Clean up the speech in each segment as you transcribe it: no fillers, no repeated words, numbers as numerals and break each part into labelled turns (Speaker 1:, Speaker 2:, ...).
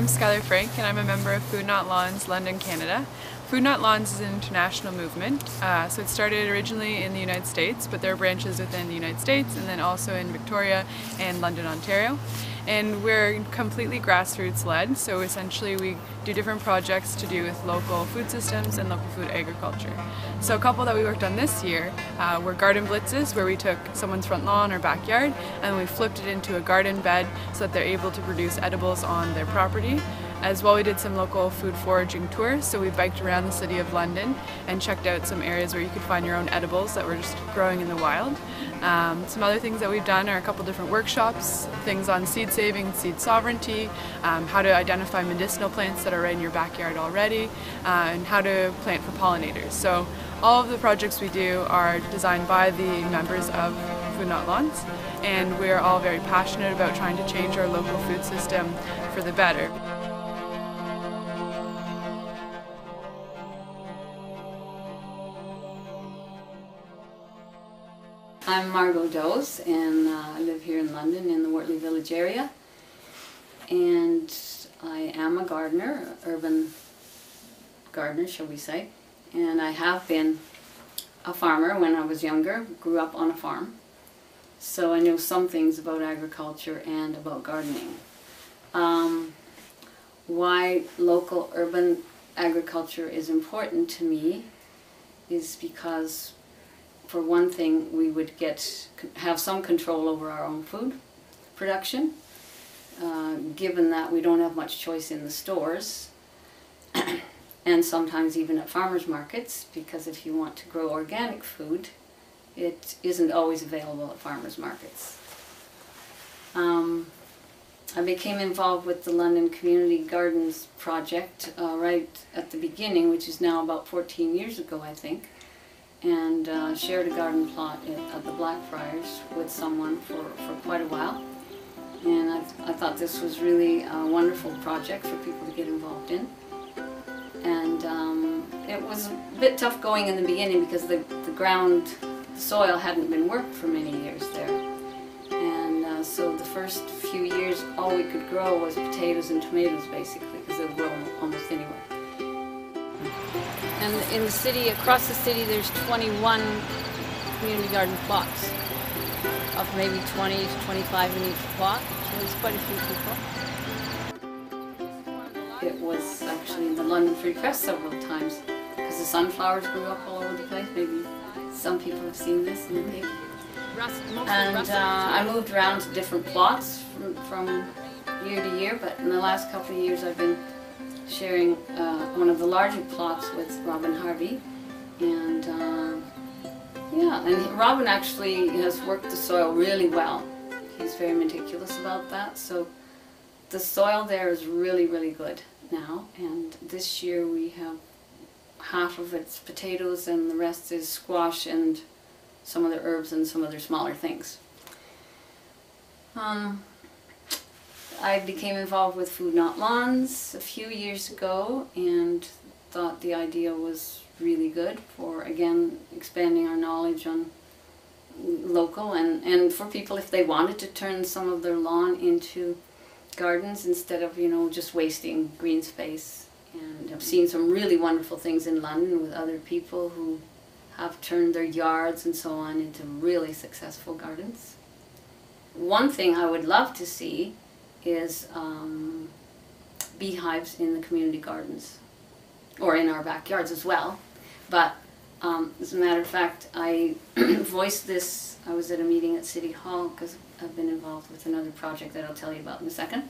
Speaker 1: Skylar Frank and I'm a member of Food Not Lawns London, Canada. Food Not Lawns is an international movement, so it started originally in the United States, but there are branches within the United States and then also in Victoria and London, Ontario. And we're completely grassroots led, so essentially we do different projects to do with local food systems and local food agriculture. So a couple that we worked on this year were garden blitzes, where we took someone's front lawn or backyard and we flipped it into a garden bed so that they're able to produce edibles on their property. As well, we did some local food foraging tours, so we biked around the city of London and checked out some areas where you could find your own edibles that were just growing in the wild. Some other things that we've done are a couple different workshops, things on seed saving, seed sovereignty, how to identify medicinal plants that are right in your backyard already, and how to plant for pollinators. So all of the projects we do are designed by the members of Food Not Lawns, and we're all very passionate about trying to change our local food system for the better.
Speaker 2: I'm Margot Dose, and I live here in London in the Wortley Village area, and I am a gardener, urban gardener shall we say, and I have been a farmer when I was younger, grew up on a farm, so I know some things about agriculture and about gardening. Why local urban agriculture is important to me is because, for one thing, we would have some control over our own food production, given that we don't have much choice in the stores, and sometimes even at farmers markets, because if you want to grow organic food, it isn't always available at farmers markets. I became involved with the London Community Gardens project right at the beginning, which is now about 14 years ago, I think, and shared a garden plot at the Blackfriars with someone for quite a while. And I thought this was really a wonderful project for people to get involved in. And it was a bit tough going in the beginning because the soil hadn't been worked for many years there. And so the first few years all we could grow was potatoes and tomatoes basically, because they'll grow almost anywhere. And in the city, across the city, there's 21 community garden plots of maybe 20 to 25 in each plot, so there's quite a few people. It was actually in the London Free Press several times, because the sunflowers grew up all over the place. Maybe some people have seen this in the paper. And I moved around to different plots from year to year, but in the last couple of years I've been sharing one of the larger plots with Robin Harvey, and yeah, and Robin actually has worked the soil really well. He's very meticulous about that, so the soil there is really, really good now, and this year we have half of it's potatoes and the rest is squash and some other herbs and some other smaller things. I became involved with Food Not Lawns a few years ago and thought the idea was really good for, again, expanding our knowledge on local and for people if they wanted to turn some of their lawn into gardens instead of, just wasting green space. And I've seen some really wonderful things in London with other people who have turned their yards and so on into really successful gardens. One thing I would love to see is beehives in the community gardens, or in our backyards as well. But as a matter of fact, I voiced this, I was at a meeting at City Hall because I've been involved with another project that I'll tell you about in a second.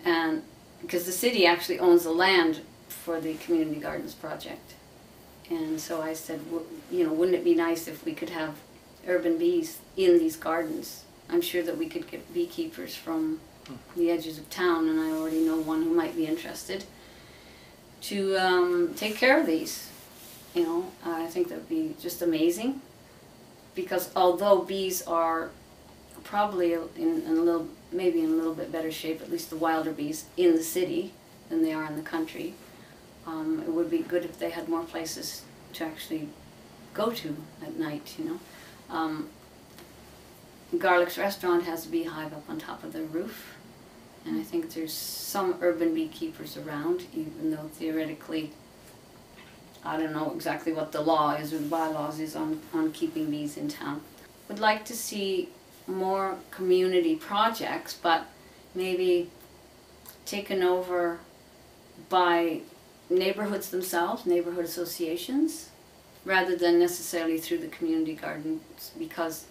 Speaker 2: And because the city actually owns the land for the community gardens project. And so I said, wouldn't it be nice if we could have urban bees in these gardens? I'm sure that we could get beekeepers from the edges of town, and I already know one who might be interested, to take care of these. I think that would be just amazing, because although bees are probably maybe in a little bit better shape, at least the wilder bees, in the city than they are in the country, it would be good if they had more places to actually go to at night, Garlic's restaurant has a beehive up on top of their roof, And I think there's some urban beekeepers around, even though theoretically, I don't know exactly what the law is or the bylaws is on keeping bees in town. Would like to see more community projects, but maybe taken over by neighborhoods themselves, neighborhood associations, rather than necessarily through the community gardens, because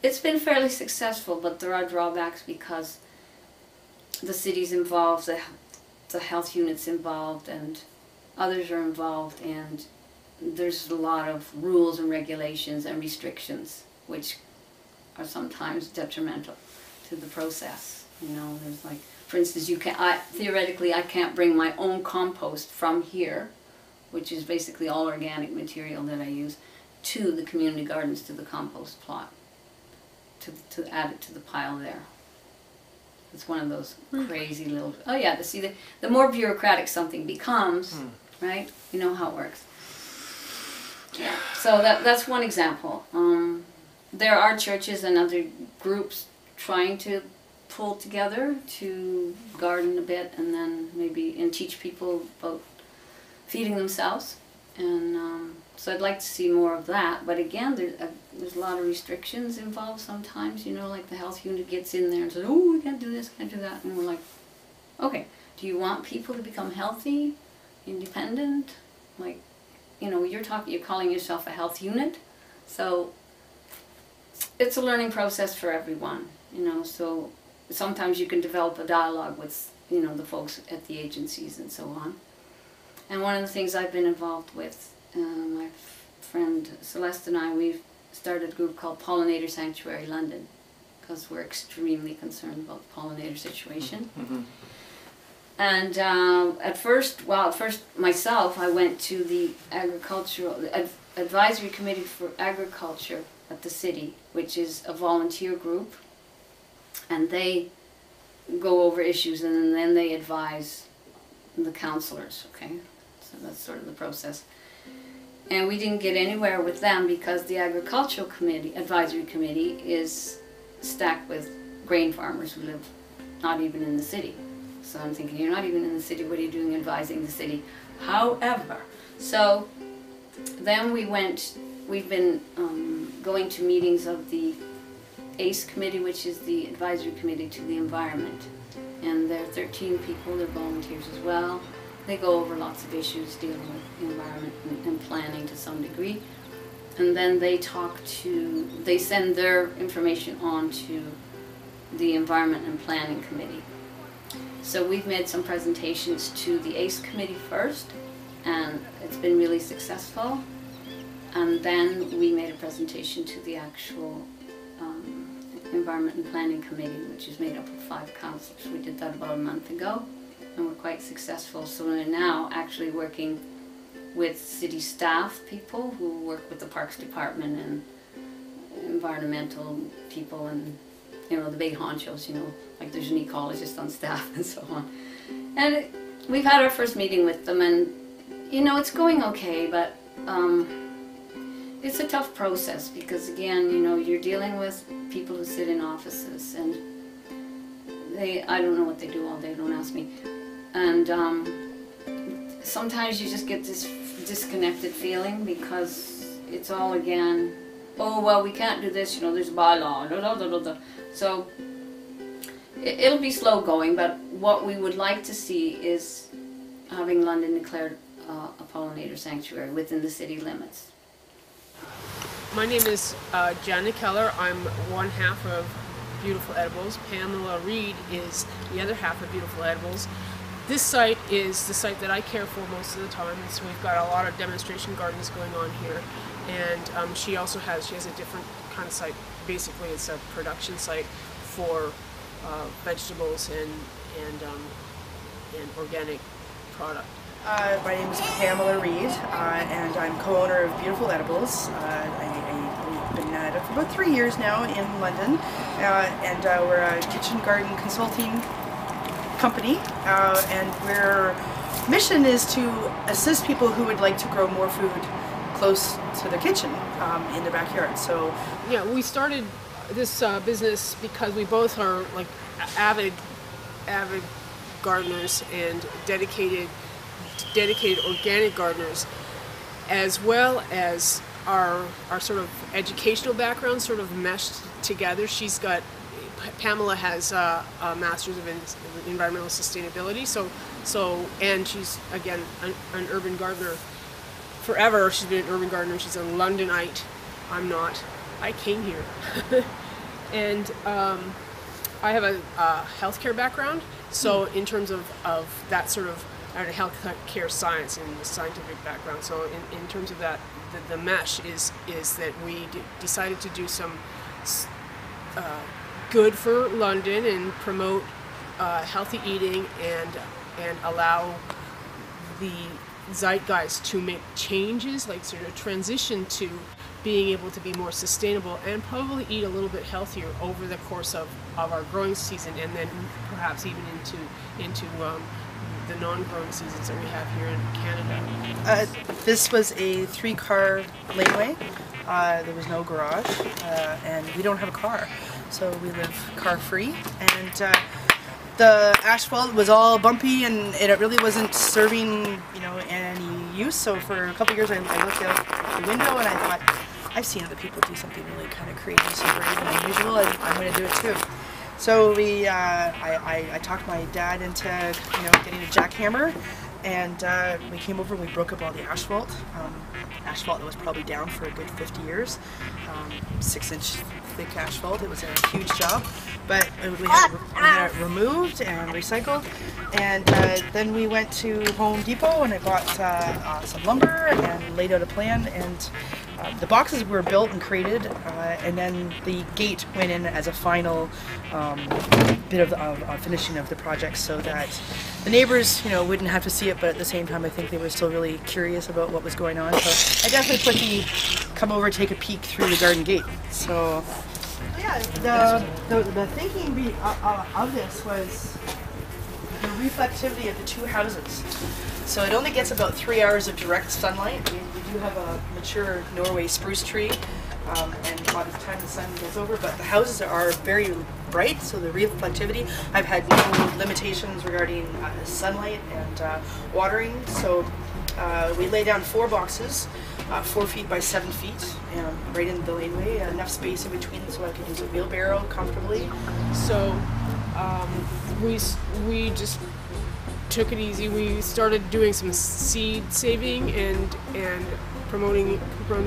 Speaker 2: it's been fairly successful, but there are drawbacks because the city's involved, the health unit's involved, and others are involved, and there's a lot of rules and regulations and restrictions which are sometimes detrimental to the process. You know, there's like, for instance, theoretically I can't bring my own compost from here, which is basically all organic material that I use, to the community gardens, to the compost plot, to add it to the pile there. It's one of those crazy little, oh yeah, see, the more bureaucratic something becomes, right, you know how it works. Yeah, so that's one example. There are churches and other groups trying to pull together to garden a bit, and then maybe teach people about feeding themselves, and so I'd like to see more of that. But again, there's a lot of restrictions involved sometimes. You know, like the health unit gets in there and says, "Oh, we can't do this, can't do that," and we're like, "Okay, do you want people to become healthy, independent? Like, you know, you're calling yourself a health unit, so it's a learning process for everyone. You know, so sometimes you can develop a dialogue with, you know, the folks at the agencies and so on." And one of the things I've been involved with, my friend Celeste and I, we've started a group called Pollinator Sanctuary London, because we're extremely concerned about the pollinator situation. And at first myself, I went to the Advisory Committee for Agriculture at the city, which is a volunteer group, and they go over issues and then they advise the councillors, okay? So that's sort of the process. And we didn't get anywhere with them because the Agricultural Committee, Advisory Committee, is stacked with grain farmers who live not even in the city. So I'm thinking, you're not even in the city, what are you doing advising the city? However, so then we've been going to meetings of the ACE Committee, which is the Advisory Committee to the Environment. And there are 13 people, they're volunteers as well. They go over lots of issues dealing with the environment and planning to some degree. And then they send their information on to the Environment and Planning Committee. So we've made some presentations to the ACE Committee first, and it's been really successful. And then we made a presentation to the actual Environment and Planning Committee, which is made up of 5 councillors. We did that about a month ago, and we're quite successful. So we're now actually working with city staff people who work with the Parks Department and environmental people, and, you know, the big honchos, you know, like there's an ecologist on staff and so on. And we've had our first meeting with them, and, you know, it's going okay, but it's a tough process because, again, you know, you're dealing with people who sit in offices, and I don't know what they do all day, don't ask me. And sometimes you just get this disconnected feeling because it's all, again, oh, well, we can't do this, you know, there's a bylaw, blah, blah, blah, blah. So it'll be slow going, but what we would like to see is having London declared a pollinator sanctuary within the city limits.
Speaker 3: My name is Janet Keller. I'm one half of Beautiful Edibles. Pamela Reed is the other half of Beautiful Edibles. This site is the site that I care for most of the time, and so we've got a lot of demonstration gardens going on here. And she has a different kind of site. Basically, it's a production site for vegetables and organic product.
Speaker 4: My name is Pamela Reed, and I'm co-owner of Beautiful Edibles. We've been at it for about 3 years now in London, and we're a kitchen garden consulting company, and our mission is to assist people who would like to grow more food close to their kitchen in their backyard. So yeah,
Speaker 3: we started this business because we both are like avid avid gardeners and dedicated organic gardeners, as well as our sort of educational background sort of meshed together. Pamela has a master's of environmental sustainability, and she's again an urban gardener forever. She's been an urban gardener. She's a Londonite. I'm not. I came here. And I have a healthcare background, so in terms of that sort of healthcare science and the scientific background, so in terms of that, the mesh is that we decided to do some good for London and promote healthy eating and allow the zeitgeist to make changes, like sort of transition to being able to be more sustainable and probably eat a little bit healthier over the course of our growing season, and then perhaps even into the non-growing seasons that we have here in Canada.
Speaker 4: This was a 3-car laneway. There was no garage, and we don't have a car, so we live car-free. And the asphalt was all bumpy, and it really wasn't serving, any use. So for a couple of years, I looked out the window and I thought, I've seen other people do something really kind of courageous and brave and unusual, and I'm going to do it too. So I talked my dad into getting a jackhammer, and we came over and we broke up all the asphalt. Asphalt that was probably down for a good 50 years. 6-inch thick asphalt. It was a huge job, but we had it removed and recycled. And then we went to Home Depot and I bought some lumber and laid out a plan, and the boxes were built and created, and then the gate went in as a final bit of finishing of the project, so that the neighbors, wouldn't have to see it, but at the same time, I think they were still really curious about what was going on. So I definitely put the come over, take a peek through the garden gate. So yeah, the thinking of this was the reflectivity of the two houses. So it only gets about 3 hours of direct sunlight. We do have a mature Norway spruce tree, and by the time the sun goes over, but the houses are very bright, so the reflectivity, I've had no limitations regarding sunlight and watering. So we lay down 4 boxes, 4 feet by 7 feet, and right in the laneway, enough space in between so I can use a wheelbarrow comfortably.
Speaker 3: So we just took it easy. We started doing some seed saving and promoting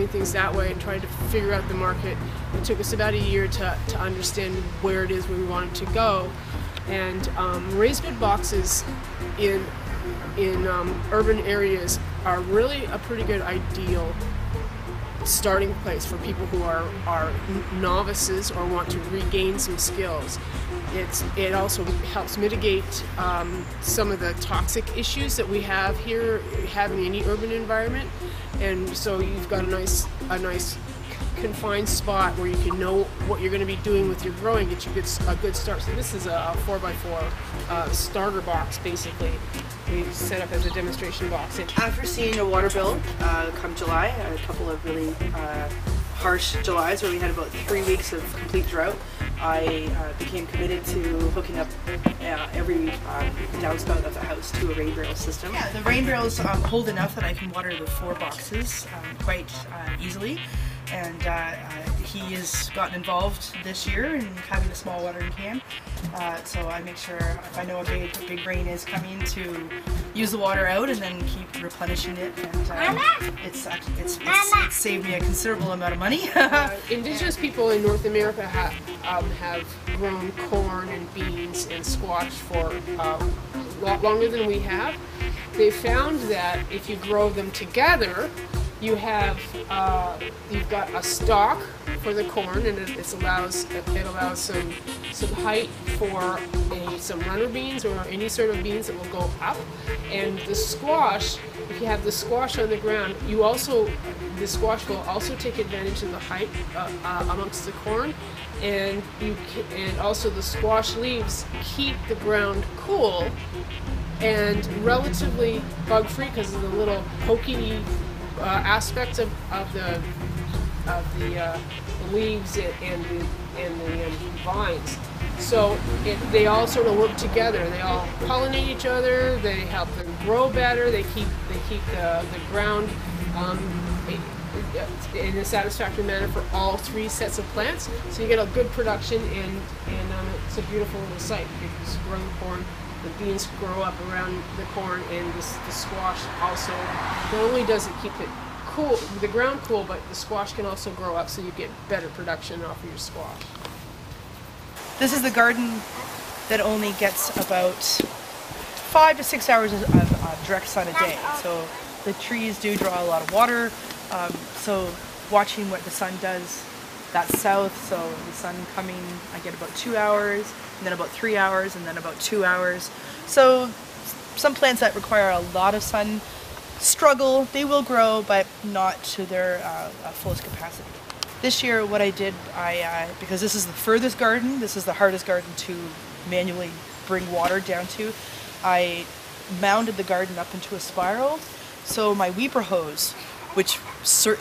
Speaker 3: things that way, and tried to figure out the market. It took us about a year to understand where it is we wanted to go. And raised bed boxes in urban areas are really a pretty good ideal starting place for people who are novices or want to regain some skills. It also helps mitigate some of the toxic issues that we have here, in any urban environment, and so you've got a nice confined spot where you can know what you're going to be doing with your growing, get you a good start. So this is a 4x4 starter box, basically. We set up as a demonstration box.
Speaker 4: After seeing a water bill come July, a couple of really harsh Julys where we had about 3 weeks of complete drought, I became committed to hooking up every downspout of the house to a rain barrel system. Yeah, the rain barrels hold enough that I can water the 4 boxes quite easily. And he has gotten involved this year in having a small watering can. So I make sure, if I know a big rain is coming, to use the water out and then keep replenishing it. And it's saved me a considerable amount of money.
Speaker 3: Indigenous people in North America have grown corn and beans and squash for a lot longer than we have. They found that if you grow them together, you've got a stalk for the corn, and it allows some height for some runner beans or any sort of beans that will go up. And the squash, if you have the squash on the ground, the squash will also take advantage of the height amongst the corn, and also the squash leaves keep the ground cool and relatively bug-free because of the little pokey aspects of the leaves and the vines. So they all sort of work together. They all pollinate each other. They help them grow better. They keep the ground in a satisfactory manner for all three sets of plants. So you get a good production, and it's a beautiful little site. You can grow the corn. The beans grow up around the corn, and the squash also. Not only does it keep it cool, the ground cool, but the squash can also grow up, so you get better production off of your squash.
Speaker 4: This is the garden that only gets about 5 to 6 hours of direct sun a day. So the trees do draw a lot of water. So watching what the sun does, that's south. So the sun coming, I get about 2 hours, and then about 3 hours, and then about 2 hours. So some plants that require a lot of sun struggle. They will grow, but not to their fullest capacity. This year what I did, because this is the furthest garden, this is the hardest garden to manually bring water down to, I mounded the garden up into a spiral. So my weeper hose, which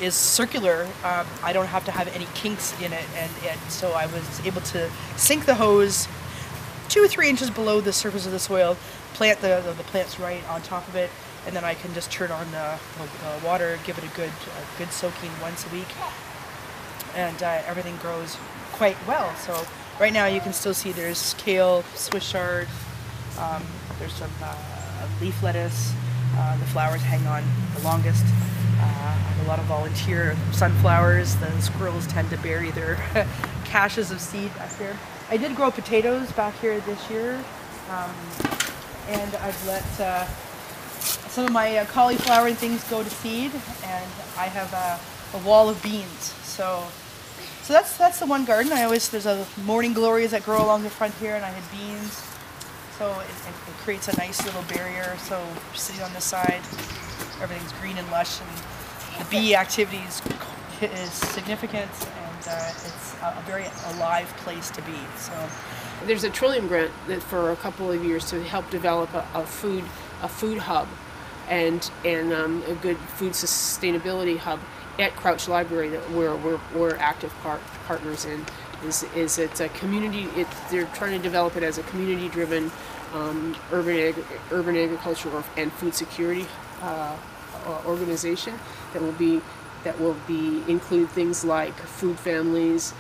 Speaker 4: is circular, I don't have to have any kinks in it, and so I was able to sink the hose 2 or 3 inches below the surface of the soil, plant the plants right on top of it, and then I can just turn on the water, give it a good soaking once a week, and everything grows quite well. So right now you can still see there's kale, Swiss chard, there's some leaf lettuce, the flowers hang on the longest. I have a lot of volunteer sunflowers. The squirrels tend to bury their caches of seed back here. I did grow potatoes back here this year, and I've let some of my cauliflower and things go to seed, and I have a wall of beans. So that's the one garden. There's a morning glories that grow along the front here, and I had beans. So it creates a nice little barrier. So sitting on this side, everything's green and lush, and the bee activity is significant, and it's a very alive place to be. So
Speaker 3: there's a Trillium grant that for a couple of years to help develop a food hub, and a good food sustainability hub at Crouch Library that we're active partners in. Is it's a community? They're trying to develop it as a community-driven urban agriculture and food security organization that will include things like food families,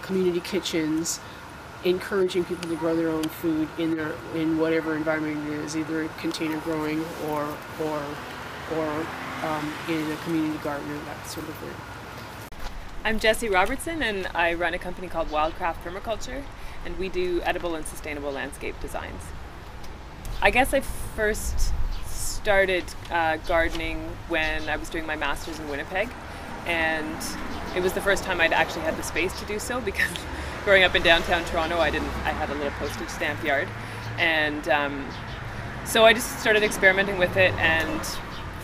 Speaker 3: community kitchens, encouraging people to grow their own food in whatever environment it is, either container growing or in a community garden or that sort of thing.
Speaker 5: I'm Jessie Robertson, and I run a company called Wildcraft Permaculture, and we do edible and sustainable landscape designs. I guess I first started gardening when I was doing my master's in Winnipeg, and it was the first time I'd actually had the space to do so, because growing up in downtown Toronto, I had a little postage stamp yard, and so I just started experimenting with it and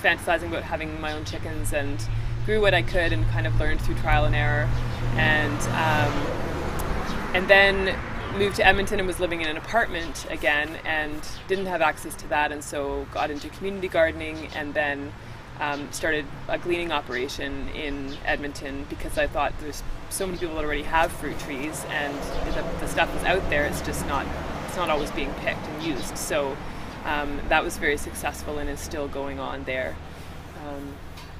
Speaker 5: fantasizing about having my own chickens, and grew what I could and kind of learned through trial and error, and then moved to Edmonton and was living in an apartment again and didn't have access to that, and so got into community gardening, and then started a gleaning operation in Edmonton because I thought there's so many people that already have fruit trees, and the stuff is out there, it's not always being picked and used. So that was very successful and is still going on there.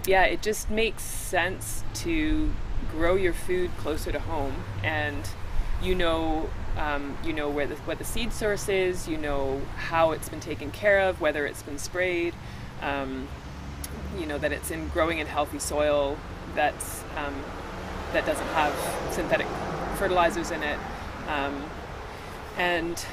Speaker 5: Yeah, it just makes sense to grow your food closer to home, and you know what the seed source is, you know how it's been taken care of, whether it's been sprayed, you know that it's growing in healthy soil that doesn't have synthetic fertilizers in it, and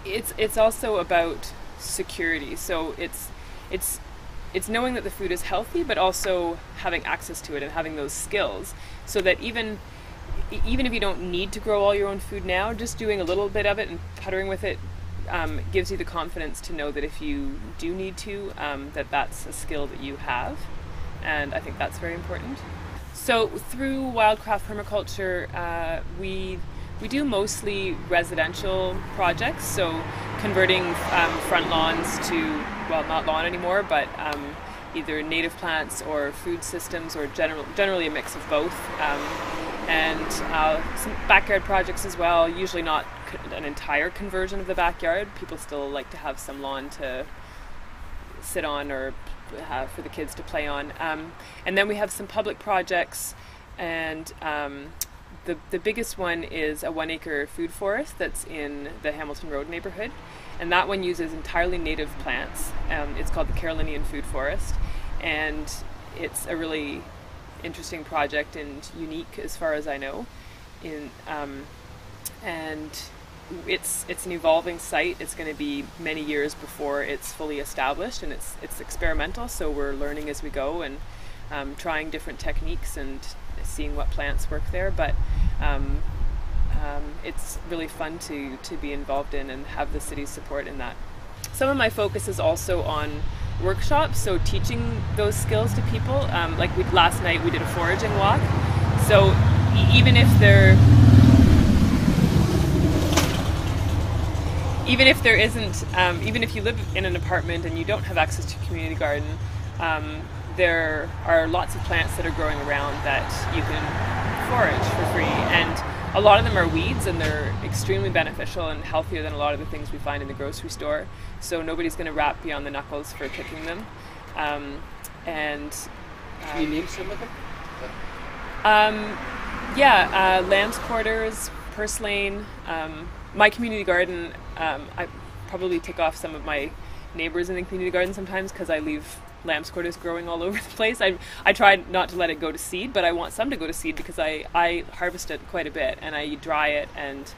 Speaker 5: it's also about security. So it's knowing that the food is healthy, but also having access to it and having those skills, so that even if you don't need to grow all your own food now, just doing a little bit of it and puttering with it gives you the confidence to know that if you do need to, that's a skill that you have, and I think that's very important. So through Wildcraft Permaculture, we do mostly residential projects, so converting front lawns to, well, not lawn anymore, but either native plants or food systems, or generally a mix of both. and some backyard projects as well. Usually not an entire conversion of the backyard. People still like to have some lawn to sit on or for the kids to play on. And then we have some public projects, and the biggest one is a 1-acre food forest that's in the Hamilton Road neighborhood, and that one uses entirely native plants. It's called the Carolinian Food Forest, and it's a really interesting project and unique as far as I know. And it's an evolving site. It's going to be many years before it's fully established, and it's experimental, so we're learning as we go and trying different techniques and seeing what plants work there. But it's really fun to be involved in and have the city's support in that. Some of my focus is also on workshops, so teaching those skills to people. Like last night we did a foraging walk, so even if you live in an apartment and you don't have access to a community garden, there are lots of plants that are growing around that you can forage for free, and a lot of them are weeds, and they're extremely beneficial and healthier than a lot of the things we find in the grocery store, so nobody's going to rap beyond the knuckles for picking them.
Speaker 6: Can you name some of them?
Speaker 5: Lamb's quarters, purslane. My community garden, I probably tick off some of my neighbors in the community garden sometimes because I leave lamb's quarters growing all over the place. I try not to let it go to seed, but I want some to go to seed because I harvest it quite a bit, and I dry it and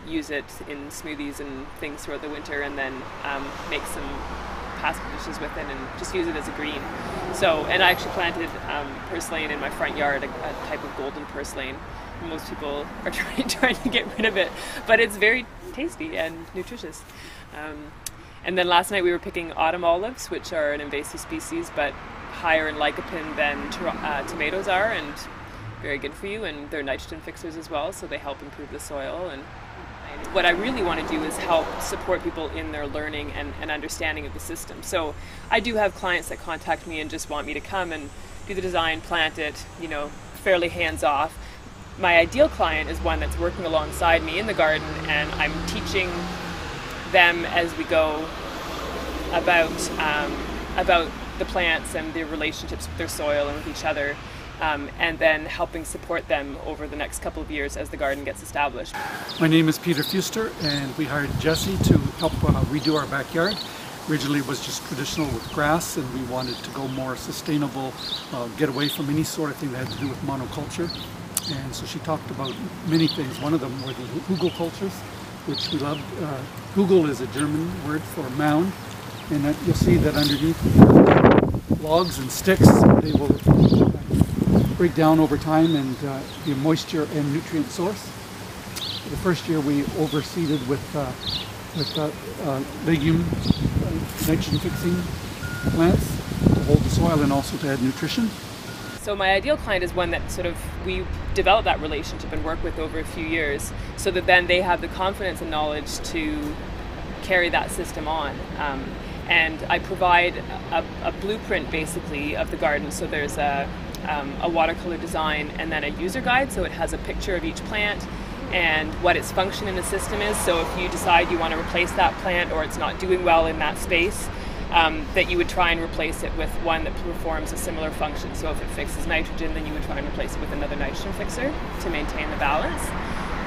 Speaker 5: use it in smoothies and things throughout the winter, and then make some pasta dishes with it and just use it as a green. So, and I actually planted purslane in my front yard, a type of golden purslane. Most people are trying to get rid of it, but it's very tasty and nutritious. And then last night we were picking autumn olives, which are an invasive species, but higher in lycopene than tomatoes are, and very good for you, and they're nitrogen fixers as well, so they help improve the soil. And what I really want to do is help support people in their learning and understanding of the system. So I do have clients that contact me and just want me to come and do the design, plant it, fairly hands-off. My ideal client is one that's working alongside me in the garden, and I'm teaching them as we go about the plants and their relationships with their soil and with each other, and then helping support them over the next couple of years as the garden gets established.
Speaker 7: My name is Peter Fuster, and we hired Jesse to help redo our backyard. Originally it was just traditional with grass, and we wanted to go more sustainable, get away from any sort of thing that had to do with monoculture. And so she talked about many things. One of them were the hugel cultures, which we loved. Hugel is a German word for mound, and you'll see that underneath logs and sticks, they will break down over time and be a moisture and nutrient source. The first year we overseeded with legume nitrogen fixing plants to hold the soil and also to add nutrition.
Speaker 5: So my ideal client is one that we develop that relationship and work with over a few years, so that then they have the confidence and knowledge to carry that system on. And I provide a blueprint basically of the garden. So there's a watercolor design and then a user guide, so it has a picture of each plant and what its function in the system is. So if you decide you want to replace that plant or it's not doing well in that space, that you would try and replace it with one that performs a similar function. So if it fixes nitrogen, then you would try and replace it with another nitrogen fixer to maintain the balance.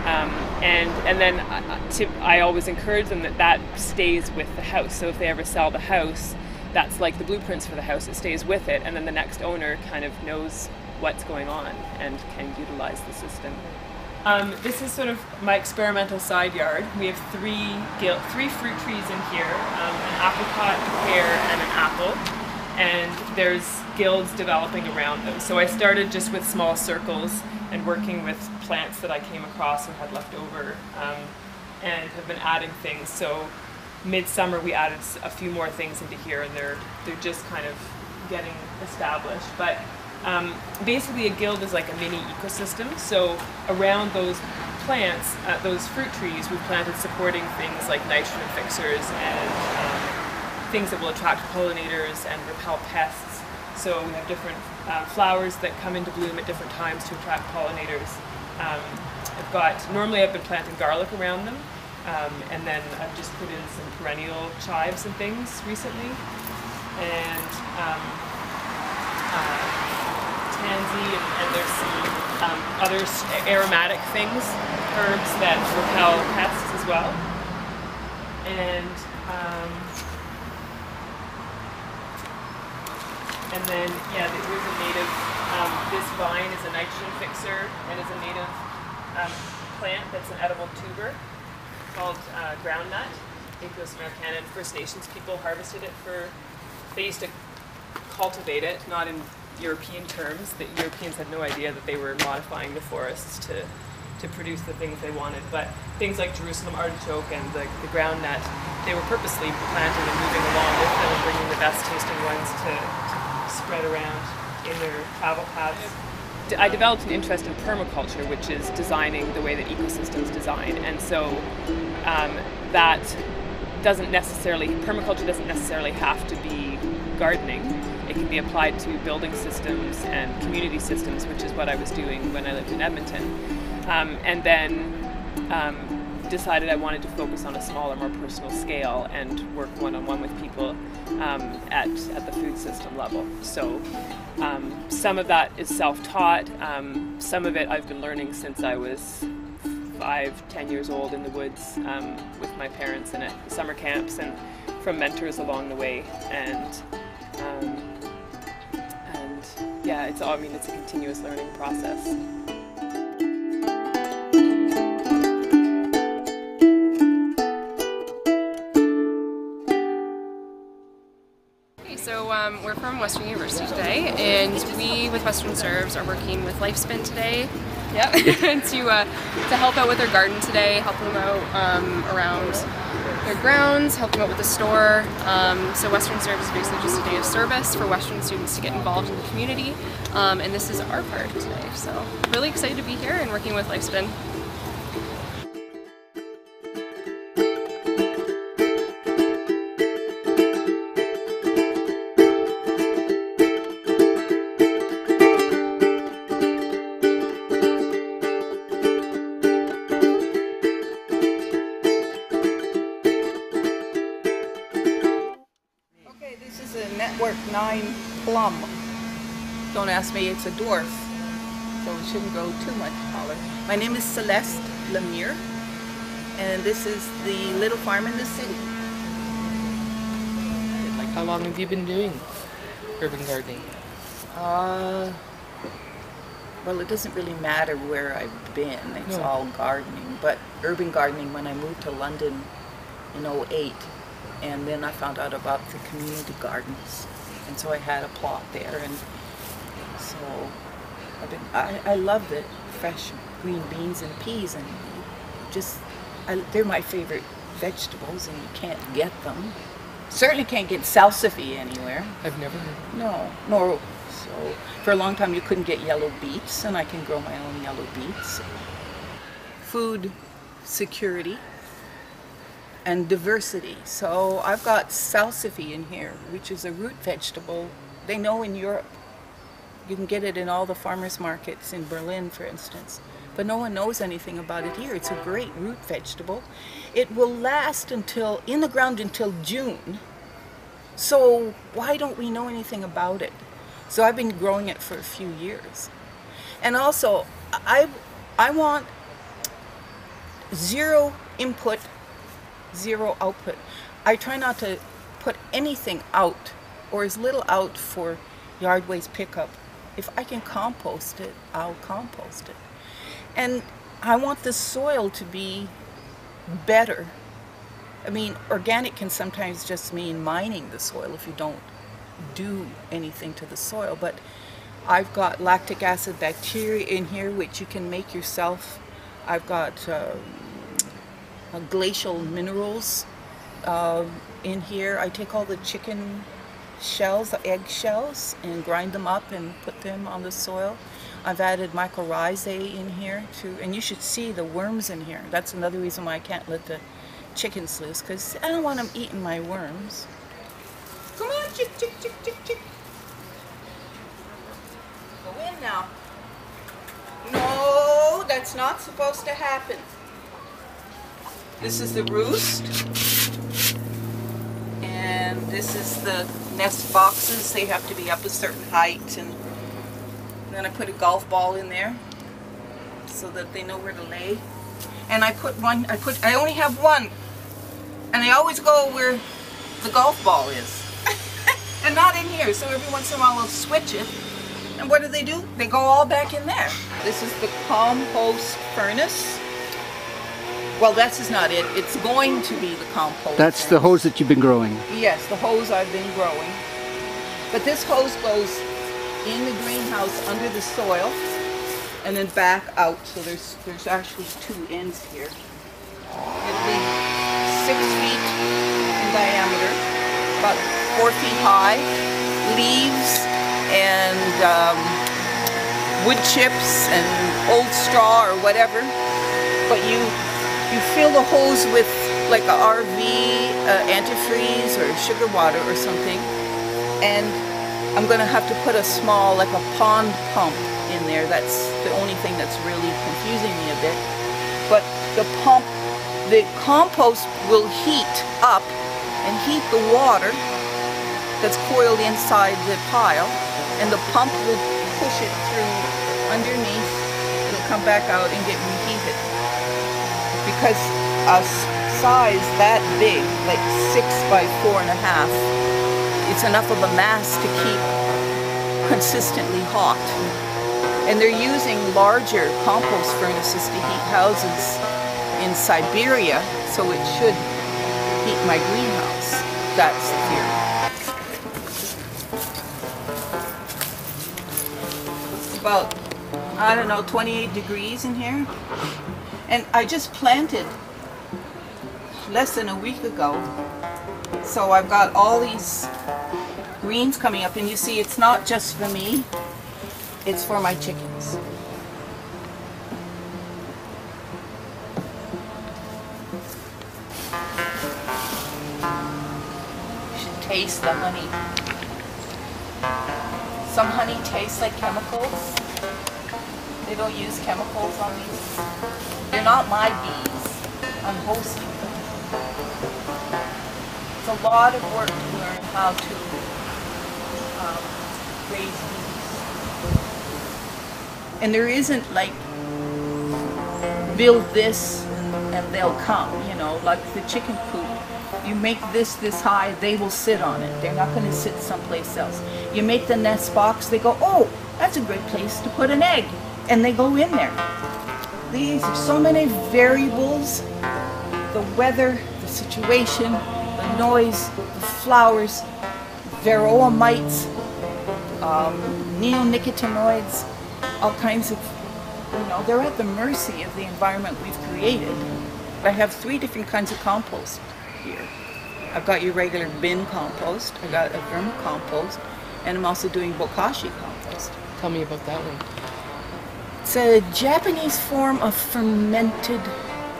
Speaker 5: And then I always encourage them that stays with the house. So if they ever sell the house, that's like the blueprints for the house. It stays with it, and then the next owner kind of knows what's going on and can utilize the system. This is sort of my experimental side yard. We have three fruit trees in here, an apricot, a pear, and an apple. And there's guilds developing around them. So I started just with small circles and working with plants that I came across or had left over, and have been adding things. So midsummer we added a few more things into here, and they're just kind of getting established. But basically a guild is like a mini ecosystem. So around those plants, those fruit trees, we've planted supporting things like nitrogen fixers and things that will attract pollinators and repel pests. So we have different flowers that come into bloom at different times to attract pollinators. Normally I've been planting garlic around them, and then I've just put in some perennial chives and things recently, and tansy, and there's some other aromatic things, herbs that repel pests as well. And then, yeah, there's a native, this vine is a nitrogen fixer and is a native plant that's an edible tuber called groundnut. Apios americana, and First Nations people harvested it they used to cultivate it, not in European terms. The Europeans had no idea that they were modifying the forests to produce the things they wanted. But things like Jerusalem artichoke and the groundnut, they were purposely planting and moving along with them and bringing the best tasting ones to spread around in their travel paths. I developed an interest in permaculture, which is designing the way that ecosystems design, and so that permaculture doesn't necessarily have to be gardening. It can be applied to building systems and community systems, which is what I was doing when I lived in Edmonton. And then decided I wanted to focus on a smaller, more personal scale and work one-on-one with people at the food system level. So some of that is self-taught. Some of it I've been learning since I was 5-10 years old in the woods with my parents and at summer camps and from mentors along the way. And yeah, it's a continuous learning process.
Speaker 6: So we're from Western University today, and we with Western Serves are working with Lifespin today. Yep. to help out with their garden today, help them out around their grounds, help them out with the store. So Western Serves is basically just a day of service for Western students to get involved in the community, and this is our part today. So really excited to be here and working with Lifespin.
Speaker 8: Network 9 plum. Don't ask me, it's a dwarf, so it shouldn't go too much taller. My name is Celeste Lemire, and this is the little farm in the city.
Speaker 9: Like, how long have you been doing urban gardening?
Speaker 8: Well, it doesn't really matter where I've been. It's all gardening, but urban gardening when I moved to London in '08. And then I found out about the community gardens, and so I had a plot there, and so I love the fresh green beans and peas, and they're my favorite vegetables, and you can't get them. Certainly can't get salsify anywhere.
Speaker 9: I've never heard.
Speaker 8: No. So for a long time you couldn't get yellow beets, and I can grow my own yellow beets. Food security and diversity. So I've got salsify in here, which is a root vegetable. They know in Europe. You can get it in all the farmers markets in Berlin, for instance. But no one knows anything about it here. It's a great root vegetable. It will last in the ground until June. So why don't we know anything about it? So I've been growing it for a few years. And also, I want zero input, zero output. I try not to put anything out, or as little out for yard waste pickup. If I can compost it, I'll compost it. And I want the soil to be better. I mean, organic can sometimes just mean mining the soil if you don't do anything to the soil, but I've got lactic acid bacteria in here which you can make yourself. I've got glacial minerals in here. I take all the chicken shells, the egg shells, and grind them up and put them on the soil. I've added mycorrhizae in here too, and you should see the worms in here. That's another reason why I can't let the chickens loose, because I don't want them eating my worms. Come on, chick, chick, chick, chick, chick. It's not supposed to happen. This is the roost. And this is the nest boxes. They have to be up a certain height. And then I put a golf ball in there so that they know where to lay. And I only have one. And I always go where the golf ball is. And not in here. So every once in a while I'll switch it. And what do? They go all back in there. This is the compost furnace. Well, this is not it. It's going to be the compost.
Speaker 10: That's the hose that you've been growing.
Speaker 8: Yes, the hose I've been growing. But this hose goes in the greenhouse under the soil and then back out. So there's actually two ends here. It'll be 6 feet in diameter, about 4 feet high. Leaves and wood chips and old straw or whatever. But you fill the hose with like a RV antifreeze or sugar water or something, and I'm gonna have to put a small, like a pond pump in there. That's the only thing that's really confusing me a bit. But the compost will heat up and heat the water that's coiled inside the pile, and the pump will push it through underneath. It'll come back out and get reheated. Because a size that big, like 6 by 4.5, it's enough of a mass to keep consistently hot. And they're using larger compost furnaces to heat houses in Siberia, so it should heat my greenhouse. That's the theory. It's about, I don't know, 28 degrees in here. And I just planted less than a week ago. So I've got all these greens coming up, and you see it's not just for me, it's for my chickens. You should taste the honey. Some honey tastes like chemicals. They don't use chemicals on these. They're not my bees. I'm hosting them. It's a lot of work to learn how to raise bees. And there isn't like, build this and they'll come, you know, like the chicken coop. You make this high, they will sit on it. They're not going to sit someplace else. You make the nest box, they go, oh, that's a great place to put an egg. And they go in there. These are so many variables. The weather, the situation, the noise, the flowers, varroa mites, neonicotinoids, all kinds of, they're at the mercy of the environment we've created. I have 3 different kinds of compost here. I've got your regular bin compost, I've got a vermicompost, and I'm also doing bokashi compost.
Speaker 9: Tell me about that one.
Speaker 8: It's a Japanese form of fermented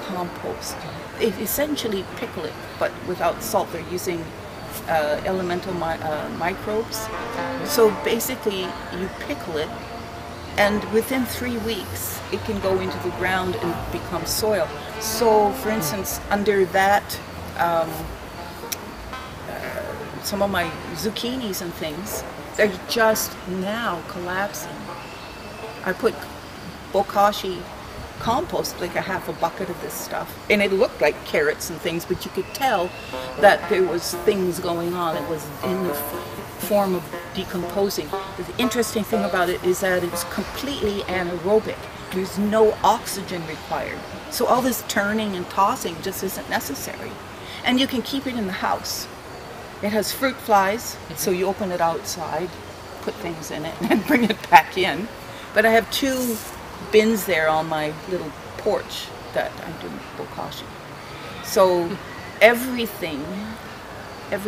Speaker 8: compost. They essentially pickle it, but without salt. They're using elemental microbes. So basically, you pickle it, and within 3 weeks, it can go into the ground and become soil. So, for instance, under that, some of my zucchinis and things, they're just now collapsing. I put bokashi compost, like a half a bucket of this stuff, and it looked like carrots and things, but you could tell that there was things going on. It was in the form of decomposing. The interesting thing about it is that it's completely anaerobic. There's no oxygen required, so all this turning and tossing just isn't necessary, and you can keep it in the house. It has fruit flies, so you open it outside, put things in it, and bring it back in. But I have 2 bins there on my little porch that I'm doing bokashi. So everything, if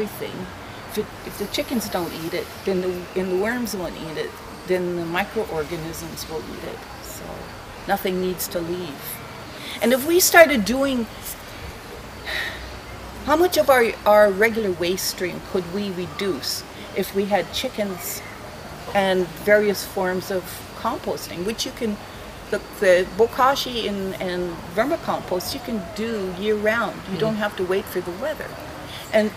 Speaker 8: the chickens don't eat it, then the worms won't eat it, then the microorganisms will eat it. So nothing needs to leave. And if we started doing, how much of our regular waste stream could we reduce if we had chickens and various forms of composting, which you can The bokashi and vermicompost you can do year-round. You don't have to wait for the weather. And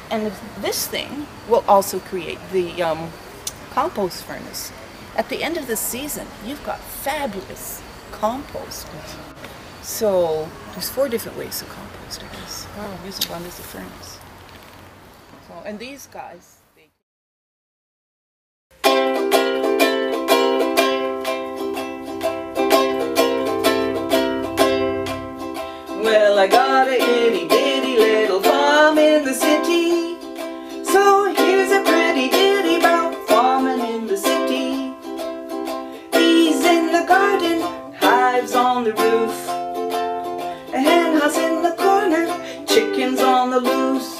Speaker 8: this thing will also create the compost furnace. At the end of the season, you've got fabulous compost. So there's 4 different ways to compost, I guess. Oh, use one as a furnace. So, and these guys, well, I got a itty bitty little farm in the city. So here's a pretty ditty about farming in the city. Bees in the garden, hives on the roof, a hen house in the corner, chickens on the loose.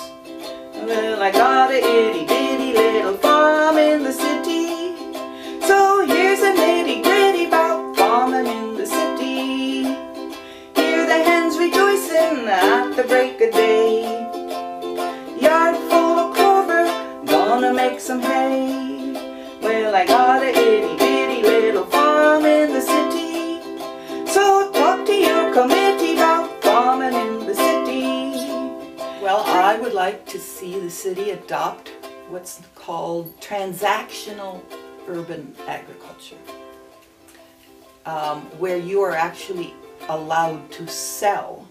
Speaker 8: Well, I got a itty bitty little farm in the city. So here's a nitty gritty about farming in the city. Hear the hens rejoicing at the break of day. Yard full of clover, gonna make some hay. Well, I got a itty bitty little farm in the city. So talk to your committee about farming in the city. Well, I would like to see the city adopt what's called transactional urban agriculture, where you are actually allowed to sell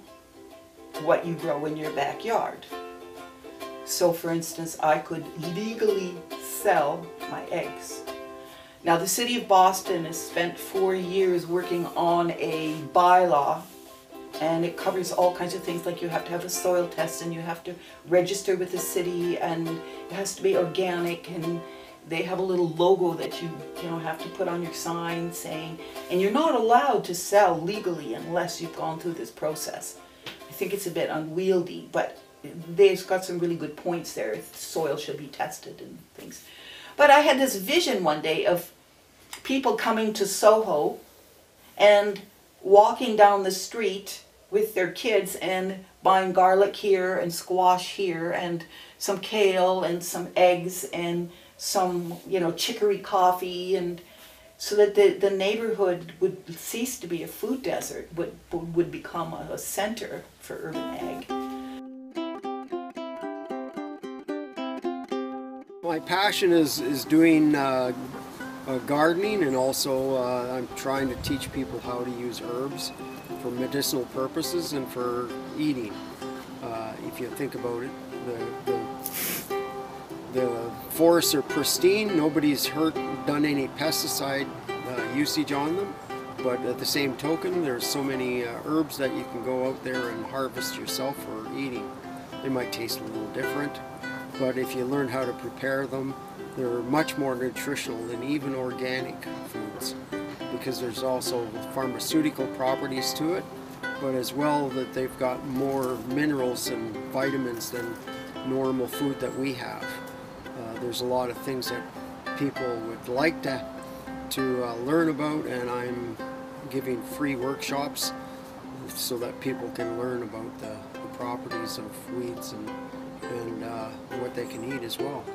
Speaker 8: what you grow in your backyard. So for instance, I could legally sell my eggs. Now the city of Boston has spent 4 years working on a bylaw, and it covers all kinds of things, like you have to have a soil test and you have to register with the city, and it has to be organic, and they have a little logo that you have to put on your sign saying, and you're not allowed to sell legally unless you've gone through this process. I think it's a bit unwieldy, but they've got some really good points there. Soil should be tested and things. But I had this vision one day of people coming to Soho and walking down the street with their kids and buying garlic here and squash here and some kale and some eggs and some, chicory coffee, and so that the neighborhood would cease to be a food desert, would become a center for urban ag.
Speaker 10: My passion is doing gardening, and also I'm trying to teach people how to use herbs for medicinal purposes and for eating. If you think about it, the forests are pristine. Nobody's done any pesticide usage on them. But at the same token, there's so many herbs that you can go out there and harvest yourself for eating. They might taste a little different, but if you learn how to prepare them, they're much more nutritional than even organic foods, because there's also pharmaceutical properties to it, but as well that they've got more minerals and vitamins than normal food that we have. There's a lot of things that people would like to learn about, and I'm giving free workshops so that people can learn about the properties of weeds and what they can eat as well.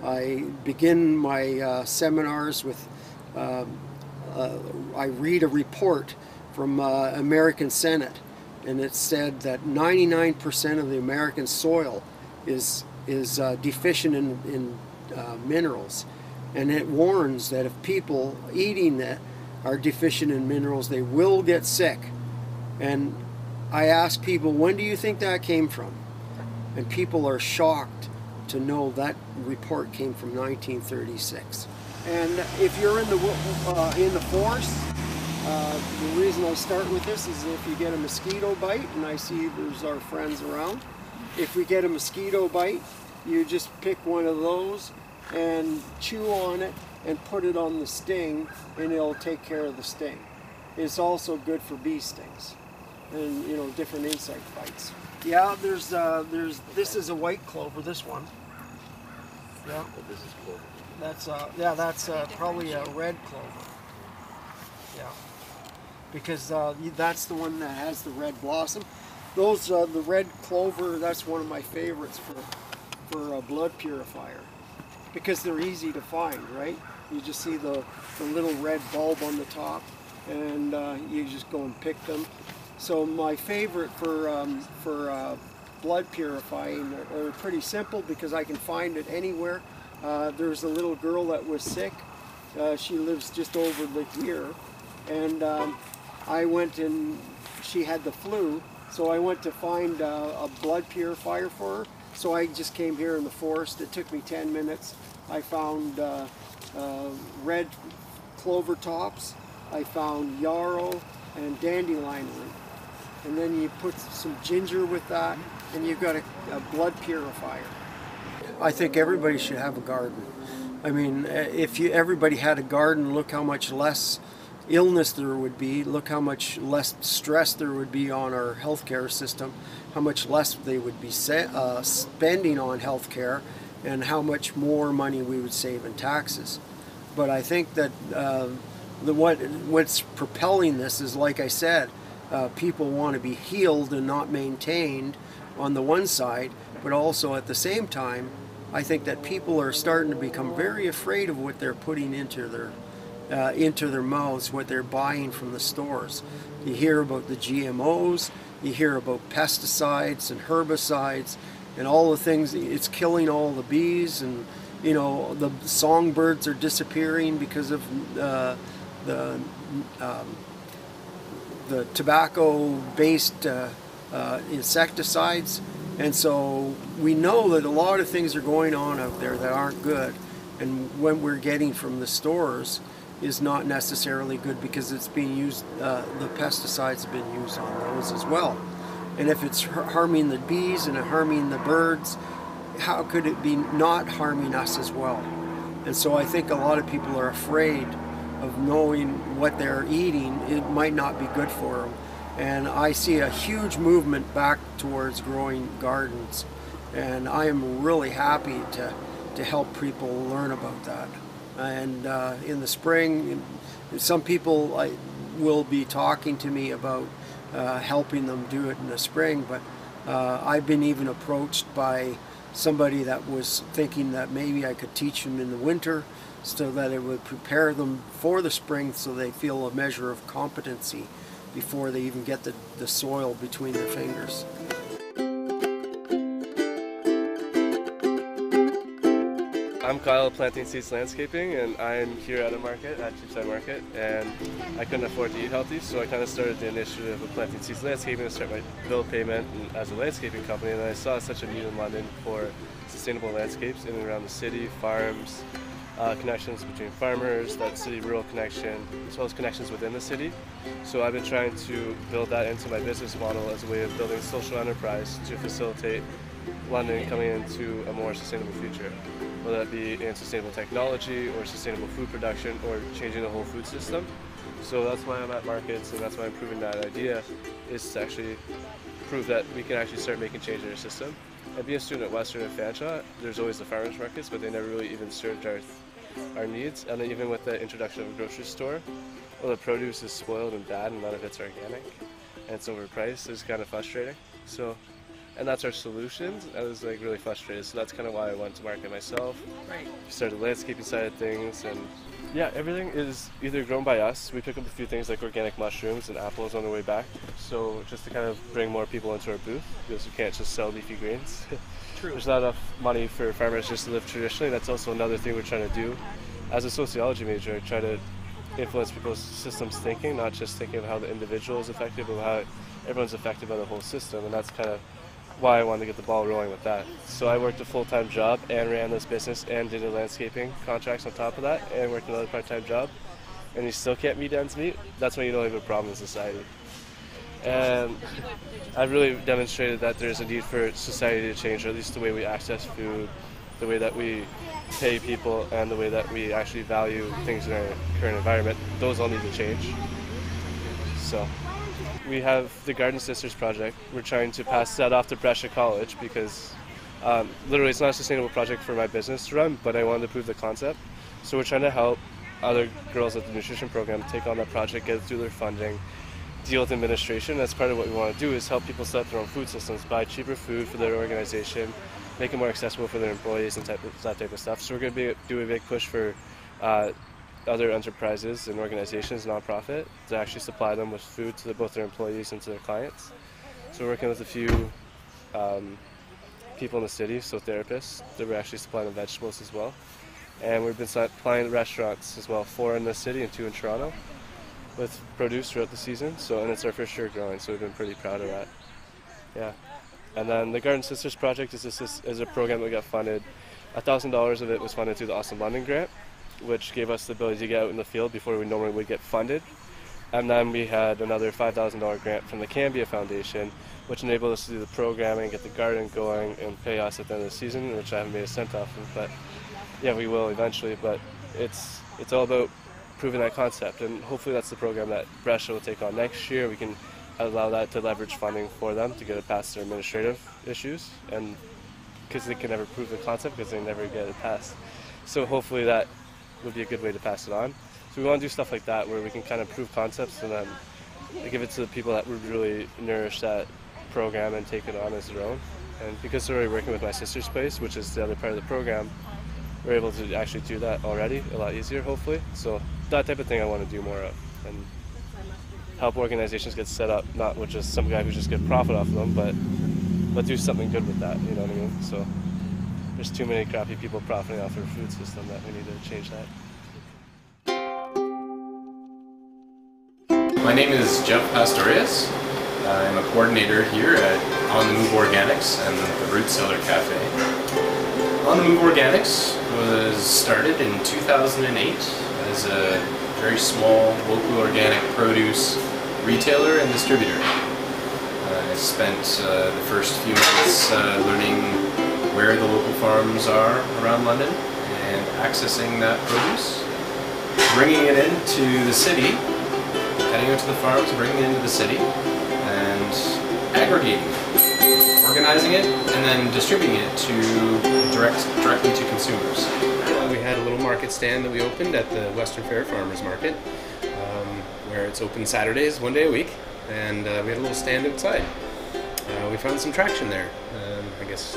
Speaker 10: I begin my seminars with, I read a report from American Senate, and it said that 99% of the American soil is deficient in minerals, and it warns that if people eating that are deficient in minerals, they will get sick. And I ask people, when do you think that came from? And people are shocked to know that report came from 1936. And if you're in the forest, the reason I start with this is if you get a mosquito bite, and I see there's our friends around. If we get a mosquito bite, you just pick one of those and chew on it and put it on the sting, and it'll take care of the sting. It's also good for bee stings and different insect bites. Yeah, there's this is a white clover, this one. Yeah. This is clover. That's probably a red clover. Yeah. Because that's the one that has the red blossom. Those the red clover, that's one of my favorites for a blood purifier, because they're easy to find, right? You just see the little red bulb on the top, and you just go and pick them. So my favorite for blood purifying are pretty simple because I can find it anywhere. There's a little girl that was sick. She lives just over here, and I went and she had the flu, so I went to find a blood purifier for her. So I just came here in the forest. It took me 10 minutes. I found red clover tops. I found yarrow and dandelion root. And then you put some ginger with that, and you've got a blood purifier. I think everybody should have a garden. I mean, if everybody had a garden, look how much less illness there would be, look how much less stress there would be on our healthcare system, how much less they would be spending on healthcare, and how much more money we would save in taxes. But I think that what's propelling this is, like I said, people want to be healed and not maintained on the one side, but also at the same time, I think that people are starting to become very afraid of what they're putting into their mouths, what they're buying from the stores. You hear about the GMOs, you hear about pesticides and herbicides and all the things. It's killing all the bees, and you know, the songbirds are disappearing because of the tobacco-based insecticides. And so we know that a lot of things are going on out there that aren't good, and what we're getting from the stores is not necessarily good because it's being used, the pesticides have been used on those as well. And if it's harming the bees and harming the birds, how could it be not harming us as well? And so I think a lot of people are afraid of knowing what they're eating. It might not be good for them. And I see a huge movement back towards growing gardens. And I am really happy to help people learn about that. And in the spring, some people will be talking to me about helping them do it in the spring, but I've been even approached by somebody that was thinking that maybe I could teach them in the winter so that it would prepare them for the spring so they feel a measure of competency before they even get the soil between their fingers.
Speaker 11: I'm Kyle, Planting Seeds Landscaping, and I'm here at a market, at Cheapside Market, and I couldn't afford to eat healthy, so I kind of started the initiative of Planting Seeds Landscaping to start my bill payment as a landscaping company, and I saw such a need in London for sustainable landscapes in and around the city, farms, connections between farmers, that city-rural connection, as well as connections within the city. So I've been trying to build that into my business model as a way of building social enterprise to facilitate London coming into a more sustainable future, whether that be in sustainable technology or sustainable food production or changing the whole food system. So that's why I'm at markets, and that's why I'm proving that idea, is to actually prove that we can actually start making change in our system. And being a student at Western and Fanshawe, there's always the farmers markets, but they never really even served our needs. And then even with the introduction of a grocery store, well, the produce is spoiled and bad and none of it's organic and it's overpriced. It's kind of frustrating. So, and that's our solutions. I was like really frustrated, so that's kind of why I went to market myself.
Speaker 8: Right.
Speaker 11: Started the landscaping side of things, and yeah, everything is either grown by us. We pick up a few things like organic mushrooms and apples on the way back. So just to kind of bring more people into our booth, because we can't just sell leafy greens.
Speaker 8: True.
Speaker 11: There's not enough money for farmers just to live traditionally. That's also another thing we're trying to do. As a sociology major, try to influence people's systems thinking, not just thinking of how the individual is affected, but how everyone's affected by the whole system. And that's kind of why I wanted to get the ball rolling with that. So I worked a full-time job and ran this business and did a landscaping contracts on top of that and worked another part-time job, and you still can't meet ends meet. That's when you don't have a problem in society. And I've really demonstrated that there's a need for society to change, or at least the way we access food, the way that we pay people, and the way that we actually value things in our current environment. Those all need to change. So we have the Garden Sisters project. We're trying to pass that off to Brescia College because literally it's not a sustainable project for my business to run, but I wanted to prove the concept. So we're trying to help other girls at the nutrition program take on that project, get through their funding, deal with administration. That's part of what we want to do, is help people set up their own food systems, buy cheaper food for their organization, make it more accessible for their employees and that type of stuff. So we're going to do a big push for other enterprises and organizations, nonprofit, to actually supply them with food to both their employees and to their clients. So we're working with a few people in the city, so therapists, that we're actually supplying them vegetables as well. And we've been supplying restaurants as well, 4 in the city and 2 in Toronto, with produce throughout the season. So, and it's our first year growing, so we've been pretty proud of that. Yeah. And then the Garden Sisters project is a program that we got funded. $1,000 of it was funded through the Awesome London grant, which gave us the ability to get out in the field before we normally would get funded. And then we had another $5,000 grant from the Cambia Foundation, which enabled us to do the programming, get the garden going, and pay us at the end of the season, which I haven't made a cent off of. But yeah, we will eventually. But it's all about proving that concept, and hopefully that's the program that Brescia will take on next year. We can allow that to leverage funding for them to get it past their administrative issues, and because they can never prove the concept because they never get it passed. So hopefully that would be a good way to pass it on. So we want to do stuff like that where we can kind of prove concepts and then give it to the people that would really nourish that program and take it on as their own. And because we're already working with my sister's place, which is the other part of the program, we're able to actually do that already a lot easier, hopefully. So that type of thing I want to do more of, and help organizations get set up, not with just some guy who's just getting profit off of them, but do something good with that, you know what I mean? So there's too many crappy people profiting off our food system that we need to change that.
Speaker 12: My name is Jeff Pastorius. I'm a coordinator here at On the Move Organics and the Root Cellar Cafe. On the Move Organics was started in 2008 as a very small local organic produce retailer and distributor. I spent the first few months learning where the local farms are around London and accessing that produce, bringing it into the city, heading out to the farms, bringing it into the city, and aggregating it, organizing it, and then distributing it directly to consumers. We had a little market stand that we opened at the Western Fair Farmers Market, where it's open Saturdays, 1 day a week, and we had a little stand outside. We found some traction there. I guess